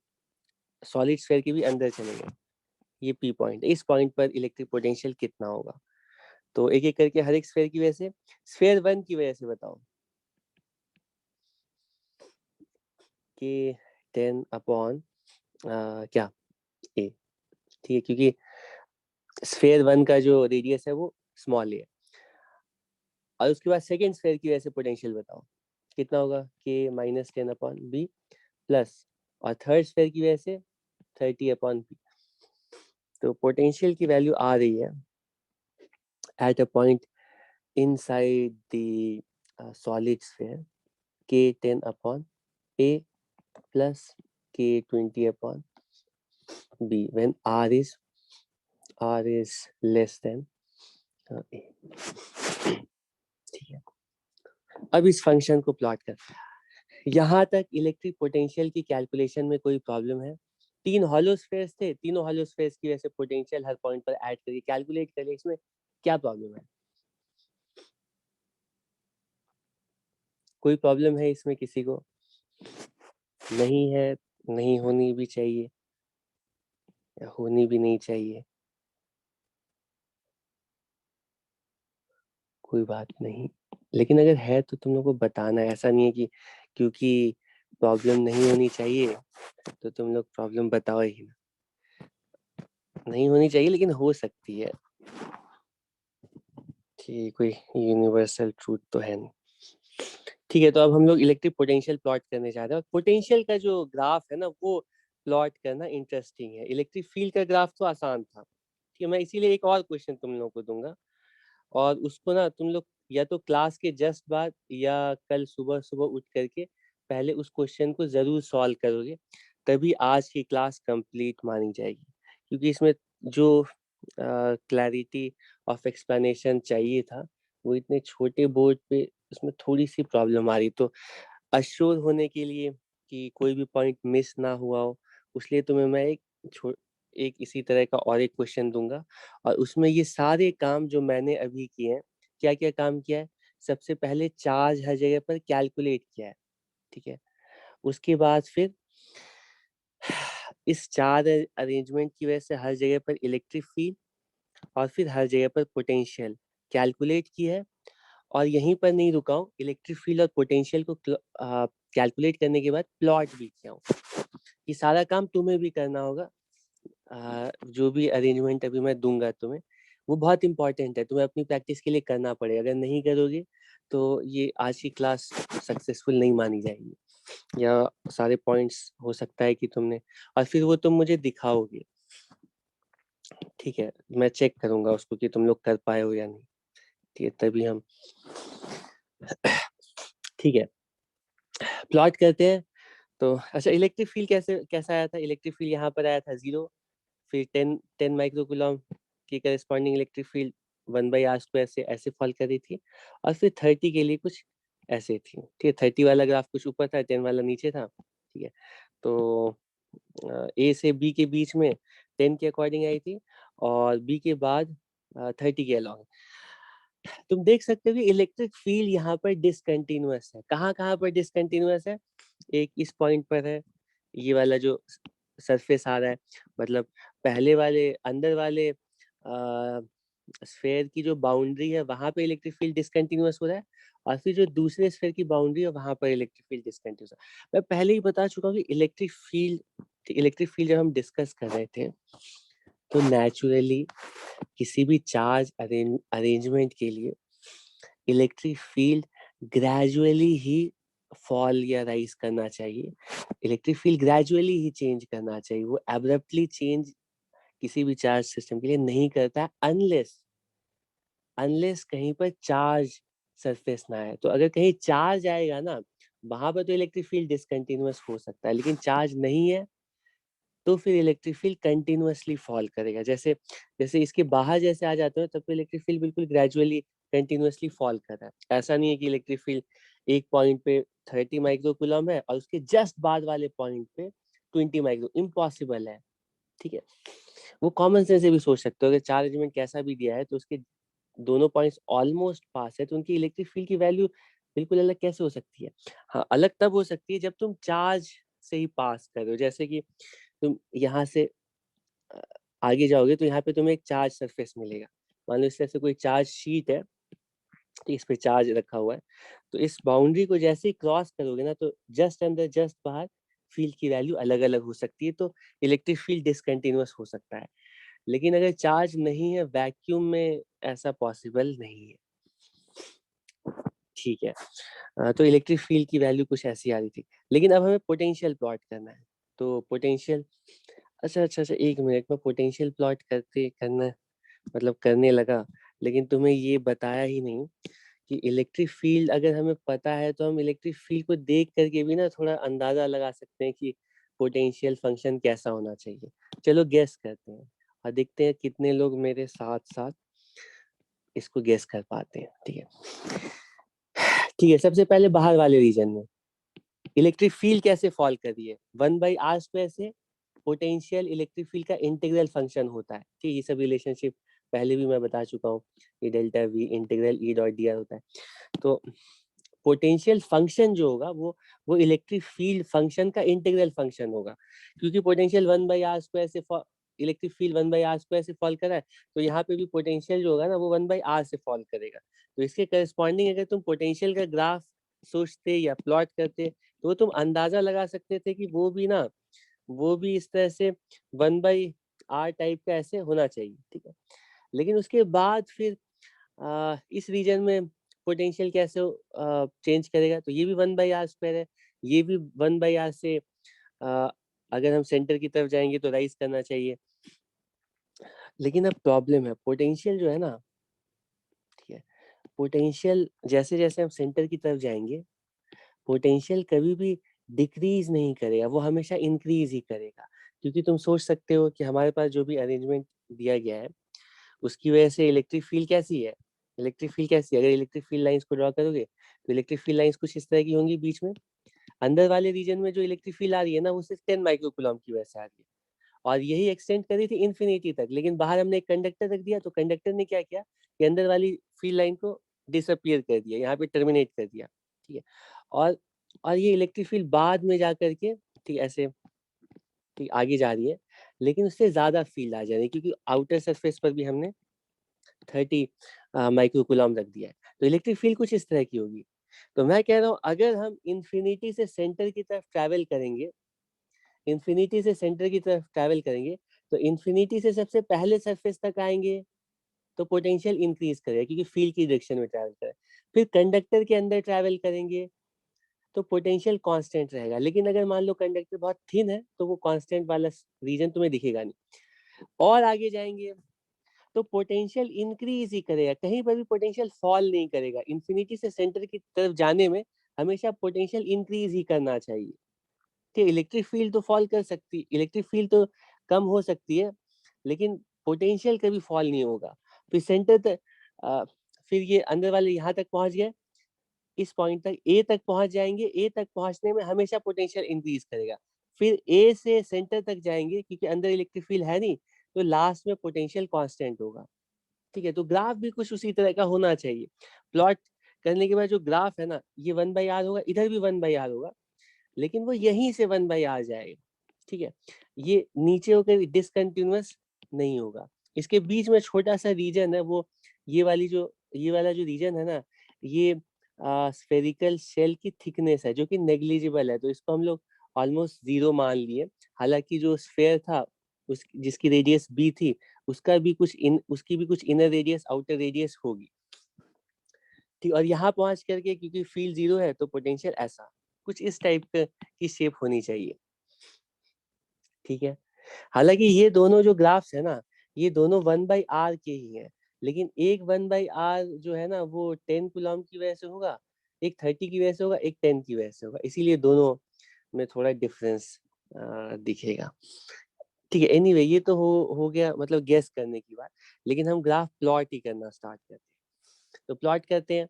सॉलिड स्फीयर के भी अंदर चलेंगे। ये P पॉइंट, इस पॉइंट पर इलेक्ट्रिक पोटेंशियल कितना होगा, तो एक एक करके हर एक स्फीयर की वजह से। स्फीयर 1 की वजह से बताओ, कि 10 अपॉन क्या A, ठीक है, क्योंकि स्फेयर 1 का जो रेडियस है वो स्मॉल है, और उसके बाद सेकेंड स्फेयर की वजह से पोटेंशियल बताओ कितना होगा, k माइनस 10/b प्लस, और थर्ड स्फेयर की वजह से 30/p। तो पोटेंशियल की वैल्यू आ रही है at a point inside the solid sphere k10/a plus k20/b when r is less than a। ठीक है, अब इस फंक्शन को प्लॉट कर। यहाँ तक इलेक्ट्रिक पोटेंशियल की कैलकुलेशन में कोई प्रॉब्लम है? 3 हॉलो स्फेयर्स थे, तीनों हॉलो स्फेयर्स की वजह से पोटेंशियल हर पॉइंट पर ऐड करके कैलकुलेट करिए, इसमें क्या प्रॉब्लम है? कोई प्रॉब्लम है इसमें किसी को? नहीं है, नहीं होनी भी चाहिए या होनी भी नहीं चाहिए, कोई बात नहीं। लेकिन अगर है तो तुम लोग को बताना है, ऐसा नहीं है कि क्योंकि प्रॉब्लम नहीं होनी चाहिए तो तुम लोग प्रॉब्लम बताओ ही ना। नहीं होनी चाहिए लेकिन हो सकती है, कि कोई यूनिवर्सल ट्रूथ तो है नहीं। ठीक है, तो अब हम लोग इलेक्ट्रिक पोटेंशियल प्लॉट करने जा रहे हैं, और पोटेंशियल का जो ग्राफ है ना वो प्लॉट करना इंटरेस्टिंग है। इलेक्ट्रिक फील्ड का ग्राफ तो आसान था, ठीक है, मैं इसीलिए एक और क्वेश्चन तुम लोगों को दूंगा, और उसको ना तुम लोग या तो क्लास के जस्ट बाद या कल सुबह सुबह उठ करके पहले उस क्वेश्चन को जरूर सॉल्व करोगे, तभी आज की क्लास कंप्लीट मानी जाएगी। क्योंकि इसमें जो क्लैरिटी ऑफ एक्सप्लेनेशन चाहिए था वो इतने छोटे बोर्ड पे उसमें थोड़ी सी प्रॉब्लम आ रही, तो अश्योर होने के लिए कि कोई भी पॉइंट मिस ना हुआ हो, उसलिए तुम्हें मैं एक इसी तरह का और एक क्वेश्चन दूंगा, और उसमें ये सारे काम जो मैंने अभी किए हैं, क्या क्या काम किया है? सबसे पहले चार्ज हर जगह पर कैलकुलेट किया है, ठीक है, उसके बाद फिर इस चार्ज अरेंजमेंट की वजह से हर जगह पर इलेक्ट्रिक फील्ड और फिर हर जगह पर पोटेंशियल कैलकुलेट की है, और यहीं पर नहीं रुका हूँ, इलेक्ट्रिक फील्ड और पोटेंशियल को कैलकुलेट करने के बाद प्लॉट भी किया हूँ। ये सारा काम तुम्हें भी करना होगा, जो भी अरेंजमेंट अभी मैं दूंगा तुम्हें वो बहुत इंपॉर्टेंट है, तुम्हें अपनी प्रैक्टिस के लिए करना पड़ेगा, अगर नहीं करोगे तो ये आज की क्लास सक्सेसफुल नहीं मानी जाएगी, या सारे पॉइंट्स हो सकता है कि तुमने, और फिर वो तुम मुझे दिखाओगे, ठीक है, मैं चेक करूंगा उसको कि तुम लोग कर पाए हो या नहीं, ठीक है, तभी हम ठीक है प्लॉट करते हैं। तो अच्छा, इलेक्ट्रिक फील्ड कैसा आया था? इलेक्ट्रिक फील्ड यहाँ पर आया था 0, फिर 10 माइक्रोकूलम की करस्पॉन्डिंग इलेक्ट्रिक फील्ड 1/r² से ऐसे फॉल कर रही थी, और फिर 30 के लिए कुछ ऐसे थी, ठीक है, 30 वाला ग्राफ कुछ ऊपर था, 10 वाला नीचे था, ठीक है, तो ए से बी के बीच में 10 के अकॉर्डिंग आई थी, और बी के बाद 30 के अलॉन्ग। तुम देख सकते हो कि इलेक्ट्रिक फील्ड यहाँ पर डिसकंटिन्यूअस है, कहाँ कहाँ पर डिसकंटिन्यूअस है? एक इस पॉइंट पर है, ये वाला जो सरफेस आ रहा है, मतलब पहले वाले अंदर वाले स्फेयर की जो बाउंड्री है वहां पे इलेक्ट्रिक फील्ड डिसकंटिन्यूअस हो रहा है, और फिर जो दूसरे स्फेयर की बाउंड्री है वहां पर इलेक्ट्रिक फील्ड डिसकंटिन्यूअस है। मैं पहले ही बता चुका हूँ कि इलेक्ट्रिक फील्ड जब हम डिस्कस कर रहे थे तो नेचुरली किसी भी चार्ज अरेंजमेंट के लिए इलेक्ट्रिक फील्ड ग्रेजुअली ही फॉल या राइज करना चाहिए, इलेक्ट्रिक फील्ड ग्रेजुअली ही चेंज करना चाहिए, वो एब्रप्टली चेंज किसी भी चार्ज सिस्टम के लिए नहीं करता, अनलेस अनलेस कहीं पर चार्ज सरफेस ना है। तो अगर कहीं चार्ज आएगा ना, वहां पर तो इलेक्ट्रिक फील्ड डिसकंटिन्यूअस हो सकता है, लेकिन चार्ज नहीं है तो फिर इलेक्ट्रिक फील्ड कंटिन्यूअसली फॉल करेगा। जैसे जैसे इसके बाहर जैसे आ जाते हो तब तो इलेक्ट्रिक फील्ड बिल्कुल ग्रेजुअली कंटिन्यूअसली फॉल कर रहा है। ऐसा नहीं है कि इलेक्ट्रिक फील्ड एक पॉइंट पे 30 माइक्रोकूलम है और उसके जस्ट बाद वाले पॉइंट पे 20 माइक्रो, इम्पॉसिबल है, ठीक है। वो कॉमन सेंस से भी सोच सकते हो, अगर चार्ज एलिमेंट कैसा भी दिया है तो उसके दोनों पॉइंट्स ऑलमोस्ट पास है, तो उनकी इलेक्ट्रिक फील्ड की वैल्यू बिल्कुल अलग कैसे हो सकती है? हाँ, अलग तब हो सकती है जब तुम चार्ज से ही पास कर रहे हो, जैसे कि तुम यहाँ से अ, आगे जाओगे तो यहाँ पे तुम्हें एक चार्ज सरफेस मिलेगा, मान लो इस तरह से कोई चार्ज शीट है, इस पे चार्ज रखा हुआ है, तो इस बाउंड्री को जैसे ही क्रॉस करोगे ना तो जस्ट अंदर जस्ट बाहर फील्ड की वैल्यू अलग अलग हो सकती है, तो इलेक्ट्रिक फील्ड डिसकंटिन्यूअस हो सकता है। लेकिन अगर चार्ज नहीं है वैक्यूम में ऐसा पॉसिबल नहीं है। ठीक है, तो इलेक्ट्रिक फील्ड की वैल्यू कुछ ऐसी आ रही थी, लेकिन अब हमें पोटेंशियल प्लॉट करना है। तो पोटेंशियल, अच्छा, 1 मिनट में पोटेंशियल प्लॉट करना मतलब करने लगा, लेकिन तुम्हें ये बताया ही नहीं कि इलेक्ट्रिक फील्ड अगर हमें पता है तो हम इलेक्ट्रिक फील्ड को देख करके भी ना थोड़ा अंदाजा लगा सकते हैं कि पोटेंशियल फंक्शन कैसा होना चाहिए। चलो गेस करते हैं और देखते हैं कितने लोग मेरे साथ साथ इसको गेस कर पाते हैं। ठीक है, ठीक है, सबसे पहले बाहर वाले रीजन में इलेक्ट्रिक फील्ड कैसे फॉल कर रही है, 1/r² से पोटेंशियल इलेक्ट्रिक फील्ड का इंटीग्रल फंक्शन होता है। ठीक, ये सब रिलेशनशिप पहले भी मैं बता चुका हूँ, ये delta we integral E dot D R होता है। तो पोटेंशियल फंक्शन जो होगा वो इलेक्ट्रिक फील्ड फंक्शन का इंटीग्रल फंक्शन होगा, क्योंकि पोटेंशियल 1/r² से इलेक्ट्रिक फील्ड 1/r² से फॉल कर रहा है, तो यहाँ पे भी पोटेंशियल जो होगा ना वो 1/r से फॉल करेगा। तो इसके करस्पॉन्डिंग अगर तुम पोटेंशियल का ग्राफ सोचते या प्लॉट करते तो तुम अंदाजा लगा सकते थे कि वो भी इस तरह से 1/r टाइप का ऐसे होना चाहिए। ठीक है, लेकिन उसके बाद फिर इस रीजन में पोटेंशियल कैसे चेंज करेगा, तो ये भी 1/r² है, ये भी 1/r से अगर हम सेंटर की तरफ जाएंगे तो राइज करना चाहिए। लेकिन अब प्रॉब्लम है, पोटेंशियल जो है ना, ठीक है, पोटेंशियल जैसे जैसे हम सेंटर की तरफ जाएंगे पोटेंशियल कभी भी डिक्रीज नहीं करेगा, वो हमेशा इंक्रीज ही करेगा। क्योंकि तुम सोच सकते हो कि हमारे पास जो भी अरेंजमेंट दिया गया है उसकी वजह से इलेक्ट्रिक फील्ड कैसी है, इलेक्ट्रिक फील्ड कैसी है, अगर इलेक्ट्रिक फील्ड लाइंस को ड्रॉ करोगे तो इलेक्ट्रिक फील्ड लाइंस कुछ इस तरह की होंगी। बीच में अंदर वाले रीजन में जो इलेक्ट्रिक फील्ड आ रही है ना वो सिर्फ 10 माइक्रोकूलम की वजह से आ रही है, और यही एक्सटेंड करी थी इन्फिनिटी तक। लेकिन बाहर हमने एक कंडक्टर रख दिया, तो कंडक्टर ने क्या किया कि अंदर वाली फील्ड लाइन को डिसअपियर कर दिया, यहाँ पे टर्मिनेट कर दिया। ठीक है, और और ये इलेक्ट्रिक फील्ड बाद में जा करके ठीक ऐसे ठीक आगे जा रही है, लेकिन उससे ज्यादा फील्ड आ जा रही है, क्योंकि आउटर सरफेस पर भी हमने 30 माइक्रोकूलम रख दिया है। तो इलेक्ट्रिक फील्ड कुछ इस तरह की होगी। तो मैं कह रहा हूँ अगर हम इन्फिनिटी से सेंटर की तरफ ट्रैवल करेंगे, इन्फिनिटी से सेंटर की तरफ ट्रैवल करेंगे, तो इन्फिनिटी से सबसे पहले सरफेस तक आएंगे तो पोटेंशियल इंक्रीज करेगा, क्योंकि फील्ड की डायरेक्शन में ट्रैवल करें। फिर कंडक्टर के अंदर ट्रैवल करेंगे तो पोटेंशियल कांस्टेंट रहेगा, लेकिन अगर मान लो कंडक्टर बहुत थिन है तो वो कांस्टेंट वाला रीजन तुम्हें दिखेगा नहीं। और आगे जाएंगे तो पोटेंशियल इंक्रीज ही करेगा, कहीं पर भी पोटेंशियल फॉल नहीं करेगा। इन्फिनिटी से सेंटर की तरफ जाने में हमेशा पोटेंशियल इंक्रीज ही करना चाहिए। ठीक, इलेक्ट्रिक फील्ड तो फॉल कर सकती, इलेक्ट्रिक फील्ड तो कम हो सकती है, लेकिन पोटेंशियल कभी फॉल नहीं होगा। फिर सेंटर तक फिर ये अंदर वाले यहाँ तक पहुंच गए, इस पॉइंट तक ए तक पहुंच जाएंगे, ए तक पहुंचने में हमेशा पोटेंशियल इंक्रीज करेगा। फिर ए से सेंटर तक जाएंगे, क्योंकि अंदर इलेक्ट्रिक फील्ड है नहीं, तो लास्ट में पोटेंशियल कांस्टेंट होगा। ठीक है, तो ग्राफ भी कुछ उसी तरह का होना चाहिए। प्लॉट करने के बाद जो ग्राफ है ना, ये 1/r होगा, इधर भी 1/r होगा, लेकिन वो यहीं से 1/r जाएगा। ठीक है, ये नीचे होकर डिसकंटिन्यूअस नहीं होगा। इसके बीच में छोटा सा रीजन है, वो ये वाला जो रीजन है ना, ये स्फेरिकल शेल की थिकनेस है जो कि नेग्लिजिबल है, तो इसको हम लोग ऑलमोस्ट 0 मान लिए। हालांकि जो स्फेयर था उस जिसकी रेडियस b थी, उसकी भी कुछ इनर रेडियस आउटर रेडियस होगी। ठीक, और यहाँ पहुंच करके क्योंकि फील्ड 0 है तो पोटेंशियल ऐसा कुछ इस टाइप की शेप होनी चाहिए। ठीक है, हालांकि ये दोनों जो ग्राफ्स है ना, ये दोनों 1/r के ही हैं, लेकिन एक 1/r जो है ना वो 10 कूलम की वजह से होगा, एक 30 की वजह से होगा, एक 10 की वजह से होगा, इसीलिए दोनों में थोड़ा डिफरेंस दिखेगा। ठीक है, एनीवे ये तो हो गया मतलब गेस करने की बात, लेकिन हम ग्राफ प्लॉट ही करना स्टार्ट करते हैं। तो प्लॉट करते हैं।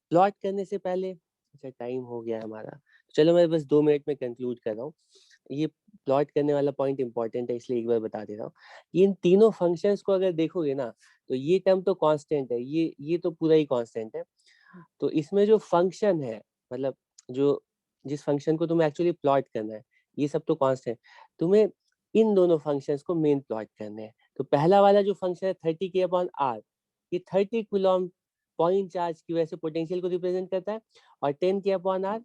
प्लॉट करने से पहले अच्छा टाइम हो गया हमारा, चलो मैं बस 2 मिनट में कंक्लूड कर रहा हूँ। ये प्लॉट करने वाला पॉइंट इंपॉर्टेंट है, इसलिए एक बार बता दे रहा हूँ। इन तीनों फंक्शंस को अगर देखोगे ना, तो ये टर्म तो कांस्टेंट है, ये तो पूरा ही कांस्टेंट है। तो इसमें जो फंक्शन है, मतलब जो जिस फंक्शन को तुम्हें एक्चुअली प्लॉट करना है, ये सब तो कांस्टेंट। तुम्हें इन दोनों फंक्शंस को मेन प्लॉट करने हैं। तो पहला वाला जो फंक्शन है 30k/r, ये 30 कूलम पॉइंट चार्ज की वजह से पोटेंशियल को रिप्रेजेंट करता है, और 10k/r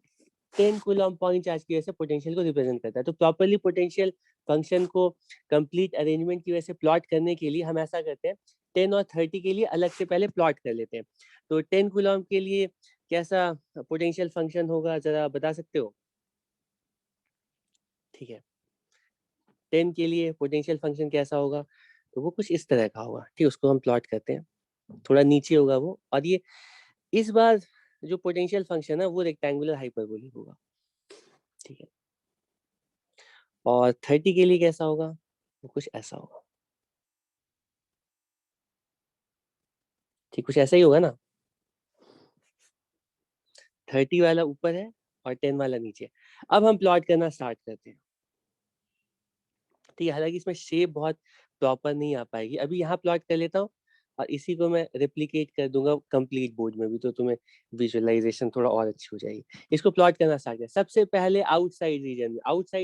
10 कूलम पॉइंट चार्ज की वजह से पोटेंशियल को रिप्रेजेंट करता है। तो प्रॉपर्ली पोटेंशियल फंक्शन को कंप्लीट अरेंजमेंट की वजह से प्लॉट करने के लिए हम ऐसा करते हैं, 10 और 30 के लिए अलग से पहले प्लॉट कर लेते हैं। तो 10 कूलम के लिए कैसा पोटेंशियल फंक्शन होगा, जरा बता सकते हो? ठीक है, 10 के लिए पोटेंशियल फंक्शन कैसा होगा? तो वो कुछ इस तरह का होगा। ठीक, उसको हम प्लॉट करते हैं, थोड़ा नीचे होगा वो, और ये इस बार जो पोटेंशियल फंक्शन है वो रेक्टेंगुलर हाइपरबोलिक होगा। ठीक है, और 30 के लिए कैसा होगा? वो कुछ ऐसा होगा। ठीक, कुछ ऐसा ही होगा ना? 30 वाला ऊपर है और 10 वाला नीचे। अब हम प्लॉट करना स्टार्ट करते हैं। ठीक है, हालांकि इसमें शेप बहुत प्रॉपर नहीं आ पाएगी। अभी यहाँ प्लॉट कर लेता हूँ और इसी को मैं रेप्लिकेट कर दूंगा कंप्लीट बोर्ड में भी, तो तुम्हें विजुअलाइजेशन थोड़ा और अच्छी हो जाएगी। इसको प्लॉट करना स्टार्ट करें। सबसे पहले आउटसाइड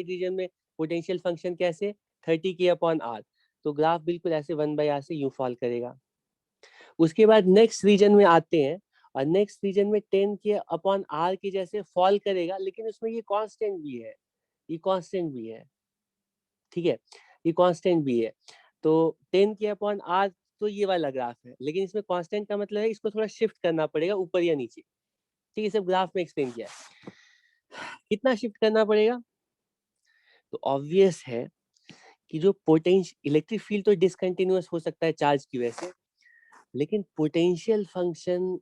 रीजन में पोटेंशियल फंक्शन कैसे? 30 के अपॉन आर। तो ग्राफ बिल्कुल ऐसे 1/r से यू फॉल करेगा। उसके बाद नेक्स्ट रीजन में आते हैं, और नेक्स्ट रीजन में 10 के अपॉन आर के जैसे फॉल करेगा, लेकिन उसमें ये कांस्टेंट भी है, ये कांस्टेंट भी है। ठीक है, ये कांस्टेंट भी है। तो 10 के अपॉन आर तो ये वाला ग्राफ है, लेकिन इसमें कांस्टेंट का मतलब है इसको थोड़ा शिफ्ट करना पड़ेगा ऊपर या नीचे। ठीक है, सब ग्राफ में एक्सप्लेन किया है। कितना शिफ्ट करना पड़ेगा? तो ऑब्वियस है कि जो पोटेंशियल इलेक्ट्रिक फील्ड तो डिसकंटिन्यूअस हो सकता है चार्ज की वजह से, लेकिन पोटेंशियल फंक्शन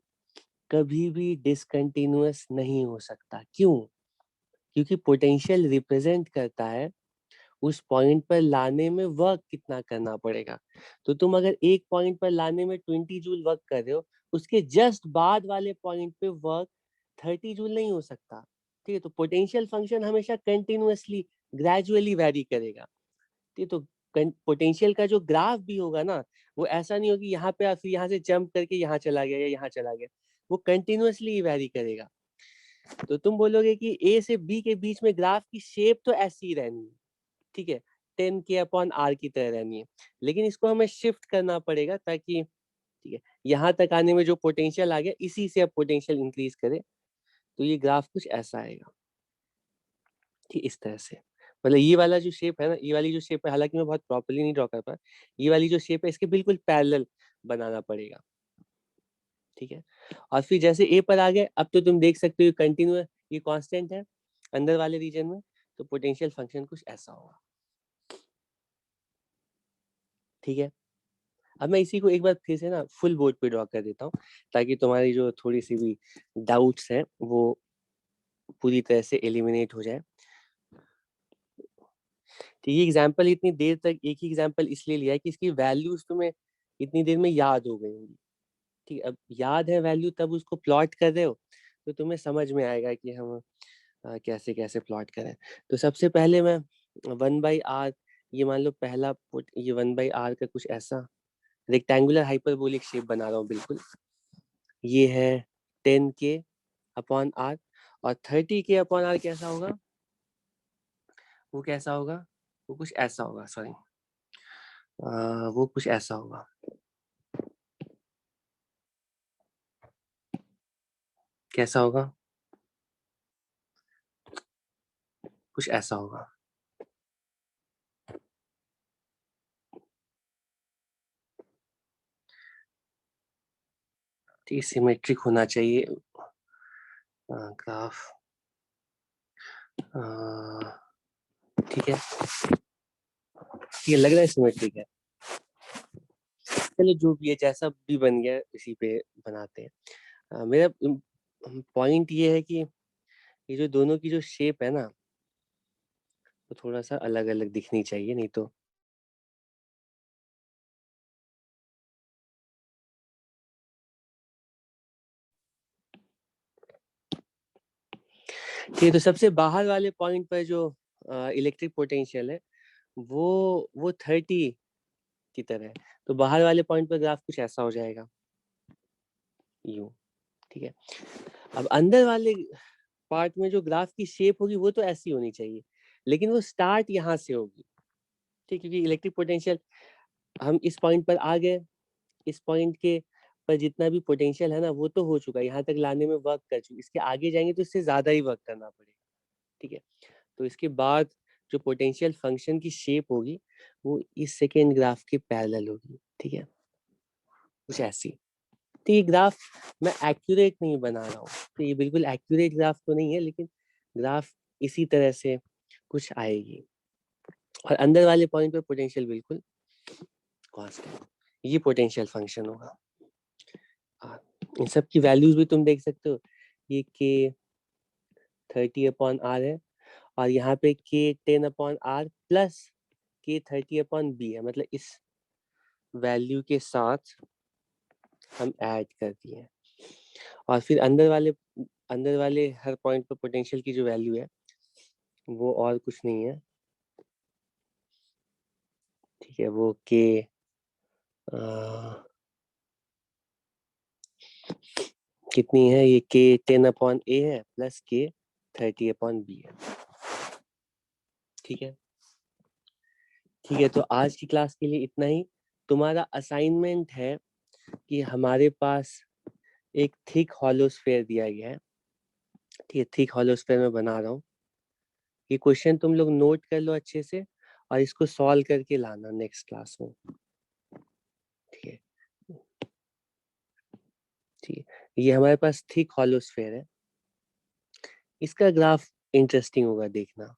कभी भी डिसकंटिन्यूअस नहीं हो सकता। क्यों? क्योंकि पोटेंशियल रिप्रेजेंट करता है उस पॉइंट पर लाने में वर्क कितना करना पड़ेगा। तो तुम अगर एक पॉइंट पर लाने में 20 जूल वर्क कर रहे हो, उसके जस्ट बाद वाले पॉइंट पे वर्क 30 जूल नहीं हो सकता। ठीक है, तो पोटेंशियल फंक्शन हमेशा कंटिन्यूअसली ग्रेजुअली वैरी करेगा। ठीक है, तो पोटेंशियल का जो ग्राफ भी होगा ना, वो ऐसा नहीं होगा कि यहाँ पे फिर यहाँ से जंप करके यहाँ चला गया या यहाँ चला गया, वो कंटिन्यूअसली वैरी करेगा। तो तुम बोलोगे कि ए से बी के बीच में ग्राफ की शेप तो ऐसी ही रहनी है। ठीक है, 10 के अपॉन आर की तरह रहनी है, लेकिन इसको हमें शिफ्ट करना पड़ेगा ताकि, ठीक है, यहाँ तक आने में जो पोटेंशियल आ गया इसी से अब पोटेंशियल इंक्रीज करे, तो ये ग्राफ कुछ ऐसा आएगा। ठीक, इस तरह से। मतलब ये वाला जो शेप है ना, ये वाली जो शेप है, हालांकि मैं बहुत प्रॉपर्ली नहीं ड्रॉ कर पाया, ये वाली जो शेप है इसके बिल्कुल पैरेलल बनाना पड़ेगा। ठीक है, और फिर जैसे ए पर आ गए, अब तो तुम देख सकते हो कंटिन्यू, ये कांस्टेंट है अंदर वाले रीजन में, तो पोटेंशियल फंक्शन कुछ ऐसा होगा। ठीक है, अब मैं इसी को एक बार फिर से ना फुल बोर्ड पे ड्रॉ कर देता हूँ, ताकि तुम्हारी जो थोड़ी सी भी डाउट्स हैं वो पूरी तरह से एलिमिनेट हो जाए। तो ये एग्जांपल इतनी देर तक एक ही एग्जांपल इसलिए लिया है कि इसकी वैल्यूज तुम्हें इतनी देर में याद हो गई होंगी। ठीक है, अब याद है वैल्यू तब उसको प्लॉट कर रहे हो, तो तुम्हें समझ में आएगा कि हम कैसे कैसे प्लॉट करें। तो सबसे पहले मैं 1/r, ये मान लो पहला पुट, ये 1/r का कुछ ऐसा रेक्टेंगुलर हाइपरबोलिक शेप बना रहा हूँ बिल्कुल। ये है 10 के अपॉन आर, और 30 के अपॉन आर कैसा होगा? वो कैसा होगा? वो कुछ ऐसा होगा, सॉरी, वो कुछ ऐसा होगा। कैसा होगा? कुछ ऐसा होगा। ठीक, सिमेट्रिक होना चाहिए ग्राफ। ठीक है, ये लग रहा है सिमेट्रिक है। चलो जो भी है, जैसा भी बन गया इसी पे बनाते हैं। मेरा पॉइंट ये है कि ये जो दोनों की जो शेप है ना, वो थोड़ा सा अलग अलग दिखनी चाहिए, नहीं तो ठीक है। तो सबसे बाहर वाले पॉइंट पर जो इलेक्ट्रिक पोटेंशियल है वो 30 की तरह है। तो बाहर वाले पॉइंट पर ग्राफ कुछ ऐसा हो जाएगा, यूं। ठीक है, अब अंदर वाले पार्ट में जो ग्राफ की शेप होगी वो तो ऐसी होनी चाहिए, लेकिन वो स्टार्ट यहाँ से होगी। ठीक, क्योंकि इलेक्ट्रिक पोटेंशियल हम इस पॉइंट पर आ गए, इस पॉइंट के पर जितना भी पोटेंशियल है ना वो तो हो चुका है, यहाँ तक लाने में वर्क कर चुके, इसके आगे जाएंगे तो इससे ज्यादा ही वर्क करना पड़ेगा। ठीक है, तो इसके बाद जो पोटेंशियल फंक्शन की शेप होगी वो इस सेकेंड ग्राफ के पैरेलल होगी, ठीक है, कुछ ऐसी। तो ये ग्राफ मैं एक्यूरेट नहीं बना रहा हूँ, तो ये बिल्कुल एक्यूरेट ग्राफ तो नहीं है, लेकिन ग्राफ इसी तरह से कुछ आएगी और अंदर वाले पॉइंट पे पोटेंशियल बिल्कुल कांस्टेंट, ये पोटेंशियल फंक्शन होगा। इन सब की वैल्यूज भी तुम देख सकते हो, ये k 30/r है और यहाँ पे k 10/r plus k 30/b है, मतलब इस वैल्यू के साथ हम ऐड कर दिए और फिर अंदर वाले हर पॉइंट पर पोटेंशियल की जो वैल्यू है वो और कुछ नहीं है, ठीक है, वो k कितनी है, ये k 10/a है प्लस k 30/b है, ठीक है। ठीक है, तो आज की क्लास के लिए इतना ही। तुम्हारा असाइनमेंट है कि हमारे पास एक थिक हॉलो स्फीयर दिया गया है, ठीक है, थिक हॉलो स्फीयर मैं बना रहा हूँ। ये क्वेश्चन तुम लोग नोट कर लो अच्छे से और इसको सॉल्व करके लाना नेक्स्ट क्लास में, ठीक है। ठीक है, ये हमारे पास थिक हॉलो स्फीयर है, इसका ग्राफ इंटरेस्टिंग होगा देखना।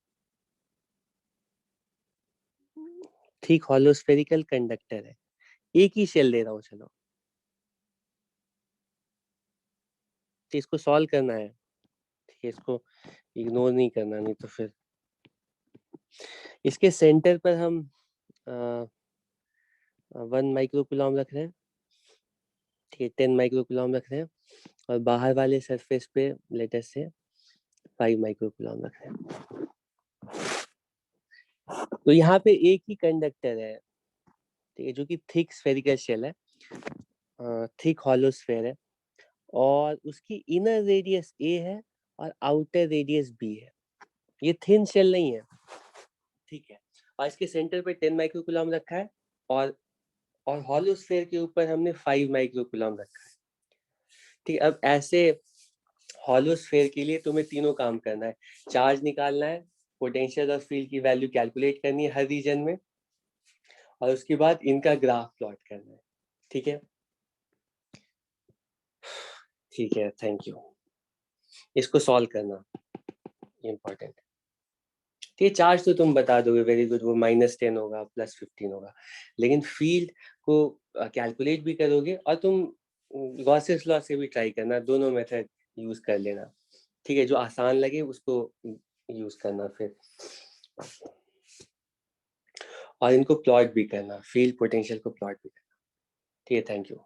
थिक हॉलो स्फेरिकल कंडक्टर है, एक ही शेल दे रहा हूँ, चलो तो इसको सॉल्व करना है, ठीक है, इसको इग्नोर नहीं करना, नहीं तो फिर इसके सेंटर पर हम 1 माइक्रोकूलम रख रहे हैं, ठीक है, 10 माइक्रोकूलम रख रहे हैं और बाहर वाले सरफेस पे लेटर से 5 माइक्रोकूलम रख रहे हैं। तो यहाँ पे एक ही कंडक्टर है, ठीक है, जो कि थिक स्फेरिकल शेल है, थिक हॉलो स्फीयर है और उसकी इनर रेडियस a है और आउटर रेडियस b है, ये थिन शेल नहीं है, ठीक है, और इसके सेंटर पे 10 माइक्रोकूलम रखा है और हॉलो स्फीयर के ऊपर हमने 5 माइक्रोकूलम रखा है, ठीक है। अब ऐसे हॉलो स्फीयर के लिए तुम्हें तीनों काम करना है, चार्ज निकालना है, पोटेंशियल और फील्ड की वैल्यू कैलकुलेट करनी है हर रीजन में और उसके बाद इनका ग्राफ प्लॉट करना है, ठीक है। ठीक है, थैंक यू। इसको सॉल्व करना इम्पोर्टेंट, ठीक है। चार्ज तो तुम बता दोगे, वेरी गुड, वो -10 होगा +15 होगा, लेकिन फील्ड को कैलकुलेट भी करोगे और तुम गॉसेस लॉ से भी ट्राई करना, दोनों मेथड यूज कर लेना, ठीक है, जो आसान लगे उसको यूज करना फिर, और इनको प्लॉट भी करना, फील्ड पोटेंशियल को प्लॉट भी करना, ठीक है, थैंक यू।